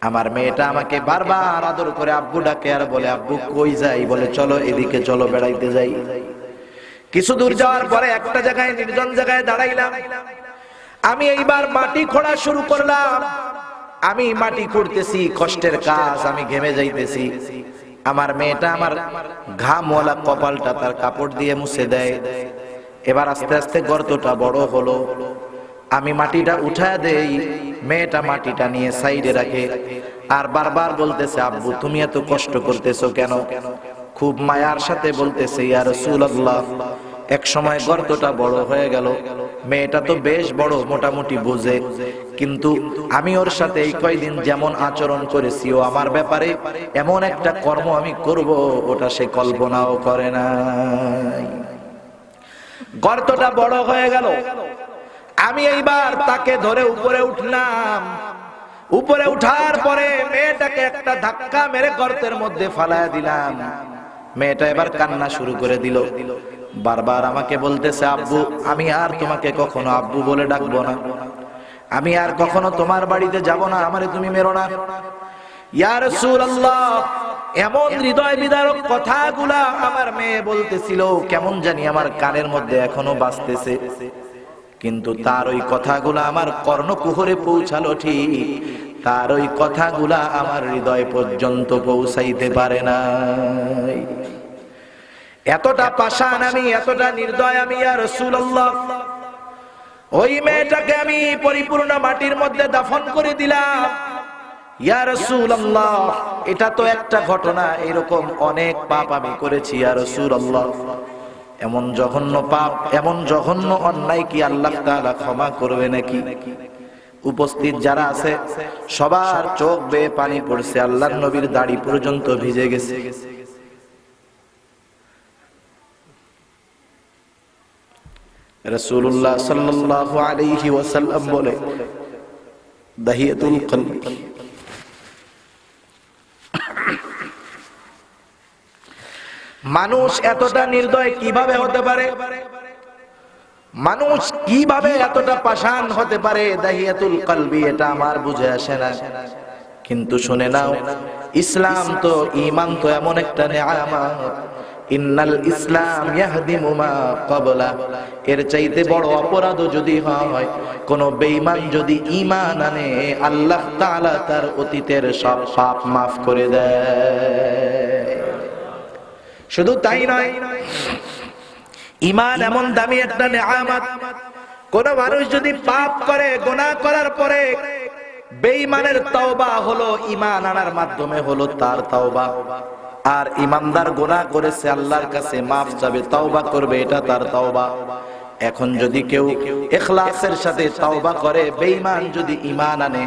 আমার মেয়েটা আমাকে বারবার আদর করে আব্বু ডাকে আর বলে, আব্বু কই যাই? বলে চলো এদিকে, চলো বেড়াইতে যাই। কিছু দূর যাওয়ার পরে একটা জায়গায়, নির্জন জায়গায় দাঁড়াইলাম। আমি এইবার মাটি খোঁড়া শুরু করলাম। আমি মাটি খুঁড়তেছি, কষ্টের কাজ, আমি ঘেমে যাইতেছি। আমার মেয়েটা আমার ঘামওয়ালা কপালটা তার কাপড় দিয়ে মুছে দেয়। এবার আস্তে আস্তে গর্তটা বড় হলো, আমি মাটিটা উঠায় দেই, মেয়েটা মাটিটা নিয়ে সাইডে রাখে আর বারবার বলতেছে, আব্বু তুমি এত কষ্ট করতেছো কেন? খুব মায়ার সাথে বলতেছে, ইয়া রাসূলুল্লাহ, এক সময় গর্তটা বড় হয়ে গেল। মেয়েটা তো বেশ বড়, মোটামুটি বোঝে, কিন্তু আমি ওর সাথে এই কয়দিন যেমন আচরণ করেছি, ও আমার ব্যাপারে এমন একটা কর্ম আমি করব ওটা সে কল্পনাও করে নাই। গর্তটা বড় হয়ে গেল, আমি এইবার তাকে ধরে উপরে উঠলাম। উপরে উঠার পরে মেয়েটাকে একটা ধাক্কা মেরে গর্তের মধ্যে ফালায় দিলাম। মেয়েটা এবার কান্না শুরু করে দিল, বারবার আমাকে বলতেছে, আব্বু আমি আর তোমাকে কখনো আব্বু বলে ডাকবো না, আমি আর কখনো তোমার বাড়িতে যাব না, আমারে তুমি মেরো না। ইয়া রাসূলুল্লাহ, এমন হৃদয় বিদারক কথাগুলা আমার মেয়ে বলতেছিল, কেমন জানি আমার কানের মধ্যে এখনো বাজতেছে। কিন্তু তার ওই কথাগুলা আমার কর্ণকুহরে পৌঁছালো ঠিক, তার ওই কথাগুলা আমার হৃদয় পর্যন্ত পৌঁছাইতে পারে না। এতটা পাষাণ আমি, এতটা নির্দয় আমি। ইয়া রাসূলুল্লাহ, ওই মেয়েটাকে আমি পরিপূর্ণ মাটির মধ্যে দাফন করে দিলাম। ইয়া রাসূলুল্লাহ, এটা তো একটা ঘটনা, এরকম অনেক পাপ আমি করেছি ইয়া রাসূলুল্লাহ। এমন জঘন্য পাপ, এমন জঘন্য অন্যায় কি আল্লাহ তাআলা ক্ষমা করবে নাকি? উপস্থিত যারা আছে সবার চোখ বেয়ে পানি পড়ছে, আল্লাহর নবীর দাড়ি পর্যন্ত ভিজে গেছে। রাসূলুল্লাহ সাল্লাল্লাহু আলাইহি ওয়াসাল্লাম বলে, দাহিয়াতুল কলব, মানুষ এতটা নির্দয় কিভাবে হতে পারে? মানুষ কিভাবে এতটা পাষাণ হতে পারে? দাহিয়াতুল কলবি, এটা আমার বুঝে আসে না। কিন্তু শুনে নাও, ইসলাম তো, ঈমান তো এমন একটা নেয়ামত, ইন্নাল ইসলাম ইয়াহদিমু মা ক্বাবলা। এর চাইতে বড় অপরাধ যদি হয়, কোন বেঈমান যদি ঈমান আনে, আল্লাহ তাআলা তার অতীতের সব পাপ মাফ করে দেয়। শুধু তাই নয়, ঈমান এমন দামি একটা নেয়ামত, কোন মানুষ যদি পাপ করে, গুনাহ করার পরে বেঈমানের তওবা হলো ঈমান আনার মাধ্যমে হলো তার তওবা, আর ঈমানদার গুনাহ করেছে আল্লাহর কাছে মাফ চাবে, তওবা করবে, এটা তার তওবা। এখন যদি কেউ ইখলাসের সাথে তওবা করে, বেঈমান যদি ঈমান আনে,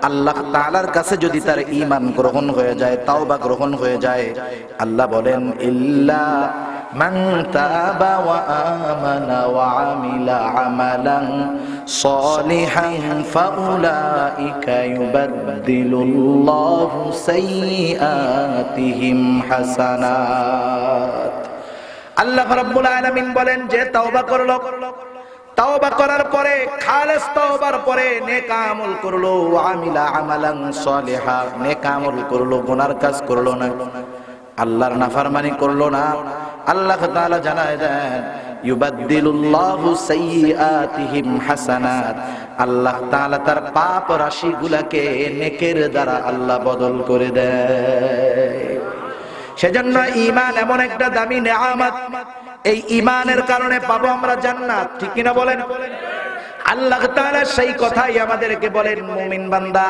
আল্লাহ তাআলার কাছে যদি তার ঈমান গ্রহণ হয়ে যায়, তওবা গ্রহণ হয়ে যায়, আল্লাহ বলেন, ইল্লা মান তাবা ওয়া আমানা ওয়া আমিলা আমালান সালিহান ফাউলাইকা ইউবাদদিলুল্লাহু সাইয়্যাতিহিম হাসানাত। আল্লাহ রাব্বুল আলামিন বলেন, যে তওবা করলো, তওবা করার পরে, খালেস তওবার পরে নেক আমল করলো, ওয়া আমিলা আমালান সালিহা, নেক আমল করলো, গুনার কাজ করলো না, আল্লাহর নাফরমানি করলো না, আল্লাহ তাআলা জানায় দেন, ইউবাদদিলুল্লাহু সাইয়্যাতিহিম হাসানাত, আল্লাহ তাআলা তার পাপ রাশিগুলোকে নেকের দ্বারা আল্লাহ বদল করে দেয়। সেজন্য ঈমান এমন একটা দামি নেয়ামত, এই ঈমানের কারণে পাবো আমরা জান্নাত, ঠিক কিনা বলেন? আল্লাহ তাআলা সেই কথাই আমাদেরকে বলেন, মুমিন বান্দা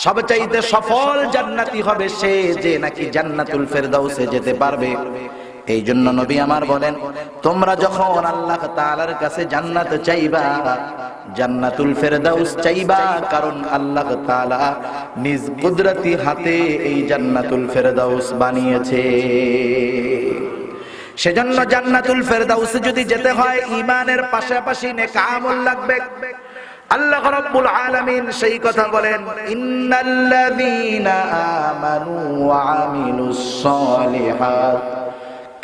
সবচাইতে সফল জান্নাতি হবে সে, যে নাকি জান্নাতুল ফেরদাউসে যেতে পারবে। এই জন্য নবী আমার বলেন, তোমরা যখন আল্লাহ তাআলার কাছে জান্নাত চাইবা, জান্নাতুল ফেরদাউস চাইবা, কারণ আল্লাহ তাআলা নিজ কুদরতি হাতে এই জান্নাতুল ফেরদাউস বানিয়েছে। সেজন্য জান্নাতুল ফেরদাউসে যদি যেতে হয়, ঈমানের পাশাপাশি নেক আমল লাগবে। আল্লাহ রাব্বুল আলামিন সেই কথা বলেন, ইন্নাল্লাযীনা আমানু ওয়া আমিলুস সালিহাত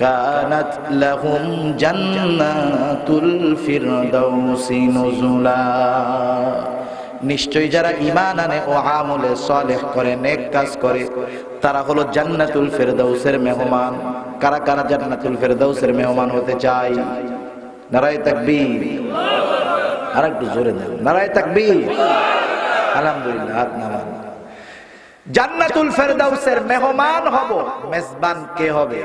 কানাত লাহুম জান্নাতুল ফিরদাউসি নুজুলা। নিশ্চয়ই যারা ঈমান আনে ও আমলে সালেহ করে, নেক কাজ করে, তারা হলো জান্নাতুল ফিরদাউসের মেহমান। কারা কারা জান্নাতুল ফিরদাউসের মেহমান হতে চায়? নারায়ে তাকবীর। আর একটু জোরে দেন, নারায়ে তাকবীর। আলহামদুলিল্লাহ। হাত নামান। জান্নাতুল ফিরদাউসের মেহমান হব। মেজবান কে হবে?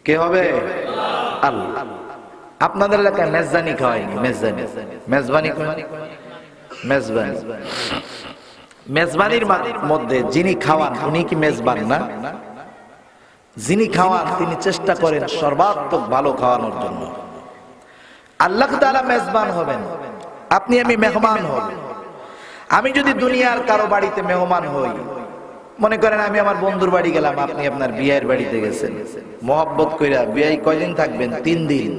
কে হবে? আল্লাহ। আপনাদের এলাকায় মেজবানি খাওয়ায়নি? মেজবানি, মেজবানি, মেজবানি। মেজবানির মধ্যে যিনি খাওয়ান উনি কি মেজবান না? যিনি খাওয়ান তিনি চেষ্টা করেন সর্বাত্মক ভালো খাওয়ানোর জন্য। আল্লাহ তাআলা মেজবান হবেন, আপনি আমি মেহমান হব। আমি যদি দুনিয়ার কারো বাড়িতে মেহমান হই, মনে করেন আমি আমার বন্ধুর বাড়ি গেলাম, আপনি আপনার বিয়ের বাড়িতে গেছেন, মহব্বত কইরা বিয়ে কয়দিন থাকবেন? 3 দিন।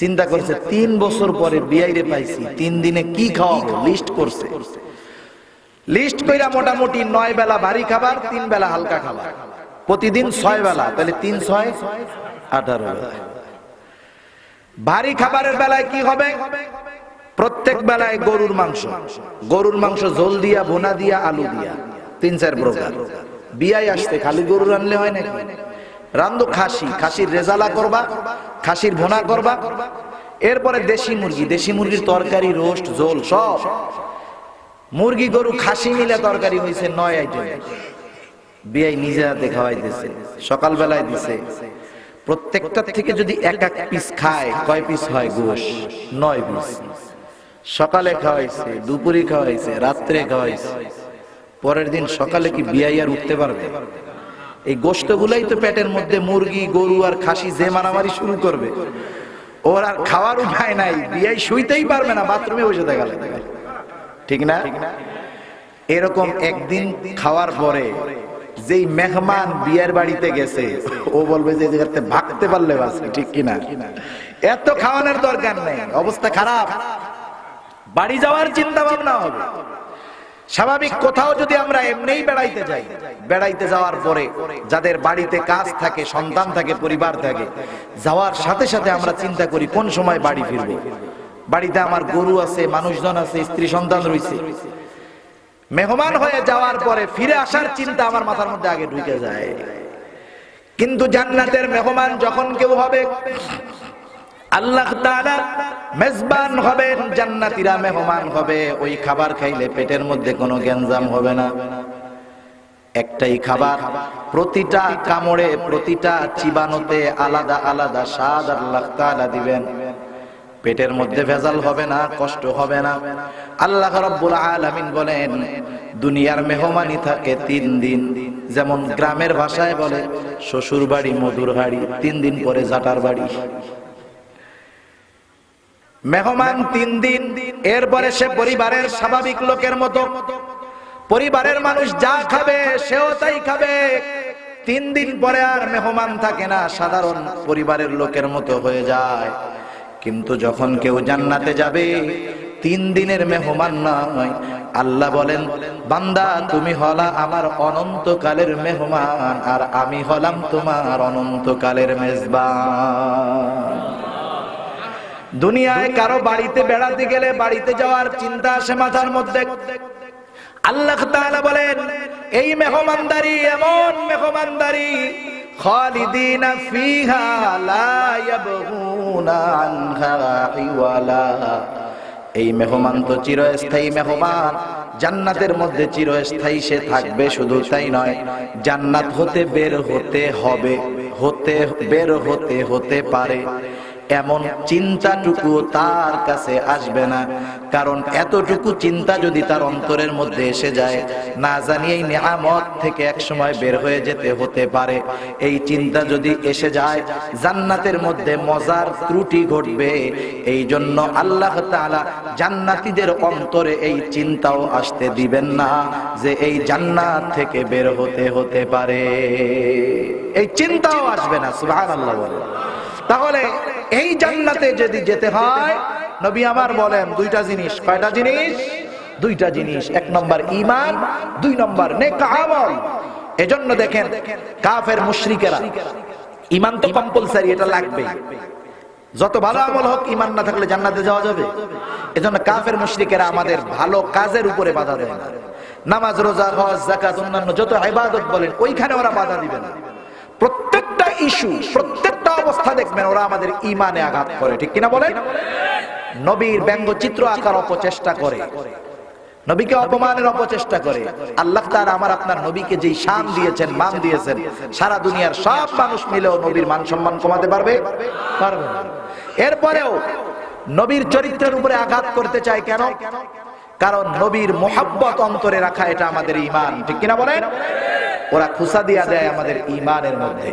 চিন্তা করছে 3 বছর পরে বিয়েরে পাইছি, 3 দিনে কি খাওয়াবো? লিস্ট করছে। লিস্ট কইরা মোটামুটি 9 বেলা ভারী খাবার, 3 বেলা হালকা খাবার, প্রতিদিন 6 বেলা, তাহলে 3 6 18 বেলা। ভারী খাবারের বেলায় কি হবে? প্রত্যেক বেলায় গরুর মাংস, গরুর মাংস ঝোল দিয়া, ভুনা দিয়া, আলু দিয়া, 3-4 প্রকার। বিয়ায় আসতে খালি গরু রানলে হয় নাকি? রান্দো খাসি, খাসির রেজালা করবা, খাসির ভুনা করবা, এরপরে দেশি মুরগি, দেশি মুরগির তরকারি, রোস্ট, ঝোল সব। মুরগি গরু খাসি মিলে তরকারি হইছে 9 আইটেম। বিয়াই নিজে হাতে খাওয়াইতেছে, সকাল বেলায় দিছে। প্রত্যেকটা থেকে যদি এক এক পিস খায়, কয় পিস হয়? গোশ 9 পিস। সকালে খাওয়াইছে, দুপুরে খাওয়াইছে, রাত্রে খাওয়াইছে। পরের দিন সকালে কি বিয়াই আর উঠতে পারবে? এই গোশতগুলাই তো পেটের মধ্যে মুরগি, গরু আর খাসি যে মারামারি শুরু করবে, ওর আর খাওয়ার উপায় নাই। বিয়াই শুইতেই পারবে না, বাথরুমে বসে থাকা লাগবে, ঠিক না? এরকম একদিন খাওয়ার পরে যেই মেহমান বিয়ের বাড়িতে গেছে, ও বলবে যে জায়গাতে ভাগতে পারলে বাঁচবে, ঠিক কিনা? এত খাওয়ানোর দরকার নেই, অবস্থা খারাপ, বাড়ি যাওয়ার চিন্তা ভাবনা হবে। স্বাভাবিক কোথাও যদি আমরা এমনিই বেড়াইতে যাই, বেড়াইতে যাওয়ার পরে যাদের বাড়িতে কাজ থাকে, সন্তান থাকে, পরিবার থাকে, যাওয়ার সাথে সাথে আমরা চিন্তা করি কোন সময় বাড়ি ফিরবো। বাড়িতে আমার গরু আছে, মানুষজন আছে, স্ত্রী সন্তান রয়েছে। মেহমান হয়ে যাওয়ার পরে ফিরে আসার চিন্তা আমার মাথার মধ্যে আগে ঢুকে যায়। কিন্তু জান্নাতের মেহমান যখন কেউ হবে, আল্লাহ তাআলা মেজবান হবেন, জান্নাতীরা মেহমান হবে। ওই খাবার খাইলে পেটের মধ্যে কোনো গ্যাঞ্জাম হবে না। একটাই খাবার, প্রতিটা কামড়ে, প্রতিটা চিবানোতে আলাদা আলাদা স্বাদ আল্লাহ তাআলা দিবেন। পেটের মধ্যে ভেজাল হবে না, কষ্ট হবে না। আল্লাহ রাব্বুল আলামিন বলেন, দুনিয়ার মেহমানি থাকে 3 দিন। যেমন গ্রামের ভাষায় বলে শ্বশুর বাড়ি মধুর হাড়ি, 3 দিন পরে জাটার বাড়ি। মেহমান 3 দিন, এরপরে সে পরিবারের স্বাভাবিক লোকের মতো, পরিবারের মানুষ যা খাবে সেও তাই খাবে। 3 দিন পরে আর মেহমান থাকে না, সাধারণ পরিবারের লোকের মতো হয়ে যায়। কিন্তু যখন কেউ জান্নাতে যাবে, 3 দিনের মেহমান নয়। আল্লাহ বলেন, বান্দা তুমি হলা আমার অনন্তকালের মেহমান, আর আমি হলাম তোমার অনন্তকালের মেজবান। দুনিয়ায় কারো বাড়িতে বেড়াতে গেলে বাড়িতে যাওয়ার চিন্তা আসে মাথার মধ্যে। আল্লাহ তাআলা বলেন, এই মেহমানদারি এমন মেহমানদারি, খালিদিনা ফিহা লা ইয়াবগুনা আনহা হিওয়ালা। এই মেহমান তো চিরস্থায়ী মেহমান, জান্নাতের মধ্যে চিরস্থায়ী সে থাকবে। শুধু তাই নয়, জান্নাত হতে বের হতে হবে, বের হতে পারে এমন চিন্তাটুকু তার কাছে আসবে না। কারণ এতটুকু চিন্তা যদি তার অন্তরের মধ্যে এসে যায়, না জানি এই নিয়ামত থেকে একসময় বের হয়ে যেতে হতে পারে। এই চিন্তা যদি এসে যায়, জান্নাতের মধ্যে মজার ত্রুটি ঘটবে। এই জন্য আল্লাহ তাআলা জান্নাতীদের অন্তরে এই চিন্তাও আসতে দিবেন না যে এই জান্নাত থেকে বের হতে পারে। এই চিন্তাও আসবে না। সুবহানাল্লাহ। তাহলে এই জান্নাতে যদি যেতে হয়, নবী আমার বলেন দুইটা জিনিস। কয়টা জিনিস? দুইটা জিনিস। এক নম্বর ঈমান, দুই নম্বর নেক আমল। এজন্য দেখেন কাফের মুশরিকেরা ঈমান তো কম্পালসারি, এটা লাগবে। যত ভালো আমল হোক, ঈমান না থাকলে জান্নাতে যাওয়া যাবে? এজন্য কাফের মুশরিকেরা আমাদের ভালো কাজের উপরে বাধা দেয় না। নামাজ, রোজা, হজ, যাকাত, অন্যান্য যত ইবাদত বলেন ওইখানে ওরা বাধা দিবে না। প্রত্যেকটা ইস্যু, প্রত্যেকটা অবস্থা দেখবেন ওরা আমাদের ঈমানে আঘাত করে, ঠিক কিনা বলেন? নবীর ব্যঙ্গচিত্র আঁকার অপচেষ্টা করে, নবীকে অপমানের অপচেষ্টা করে। আল্লাহ তাআলা আমার আপনার নবীকে যেই শান দিয়েছেন, মান দিয়েছেন, সারা দুনিয়ার সব মানুষ মিলেও নবীর মান সম্মান কমাতে পারবে? পারবে না। এরপরেও নবীর চরিত্রের উপরে আঘাত করতে চায় কেন? কারণ নবীর মুহাব্বত অন্তরে রাখা, এটা আমাদের ঈমান, ঠিক কিনা বলেন? ওরা খুসা দিয়া দেয় আমাদের ঈমানের মধ্যে,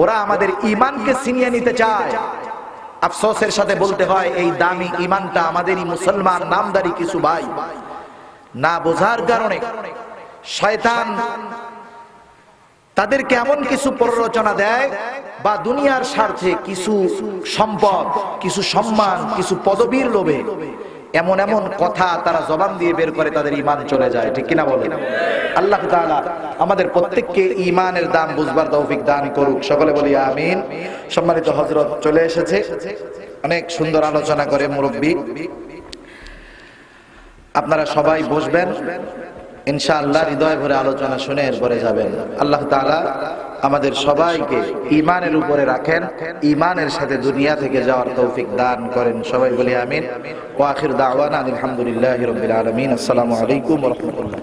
ওরা আমাদের ঈমানকে ছিনিয়ে নিতে চায়। আফসোসের সাথে বলতে হয়, এই দামি ঈমানটা আমাদেরই মুসলমান নামদারি কিছু ভাই না বোঝার কারণে শয়তান তাদেরকে এমন কিছু প্ররোচনা দেয়, বা দুনিয়ার স্বার্থে কিছু সম্পদ, কিছু সম্মান, কিছু পদবীর লোভে এমন এমন কথা তারা জবান দিয়ে বের করে, তাদের ঈমান চলে যায়, ঠিক কিনা বলেন? আল্লাহ তাআলা আমাদের প্রত্যেককে ঈমানের দাম বুঝবার তৌফিক দান করুক, সকলে বলি আমিন। সম্মানিত হযরত চলে এসেছে, অনেক সুন্দর আলোচনা করে মুরব্বী। আপনারা সবাই বসবেন, ইনশাআল্লাহ হৃদয় ভরে আলোচনা শুনে এরপরে যাবেন। আল্লাহ তাআলা আমাদের সবাইকে ঈমানের উপরে রাখেন, ঈমানের সাথে দুনিয়া থেকে যাওয়ার তৌফিক দান করেন, সবাই বলি আমিন। ওয়া আখির দাওয়ানা আলহামদুলিল্লাহি রাব্বিল আলামিন। আসসালামু আলাইকুম ওয়া রাহমাতুল্লাহ।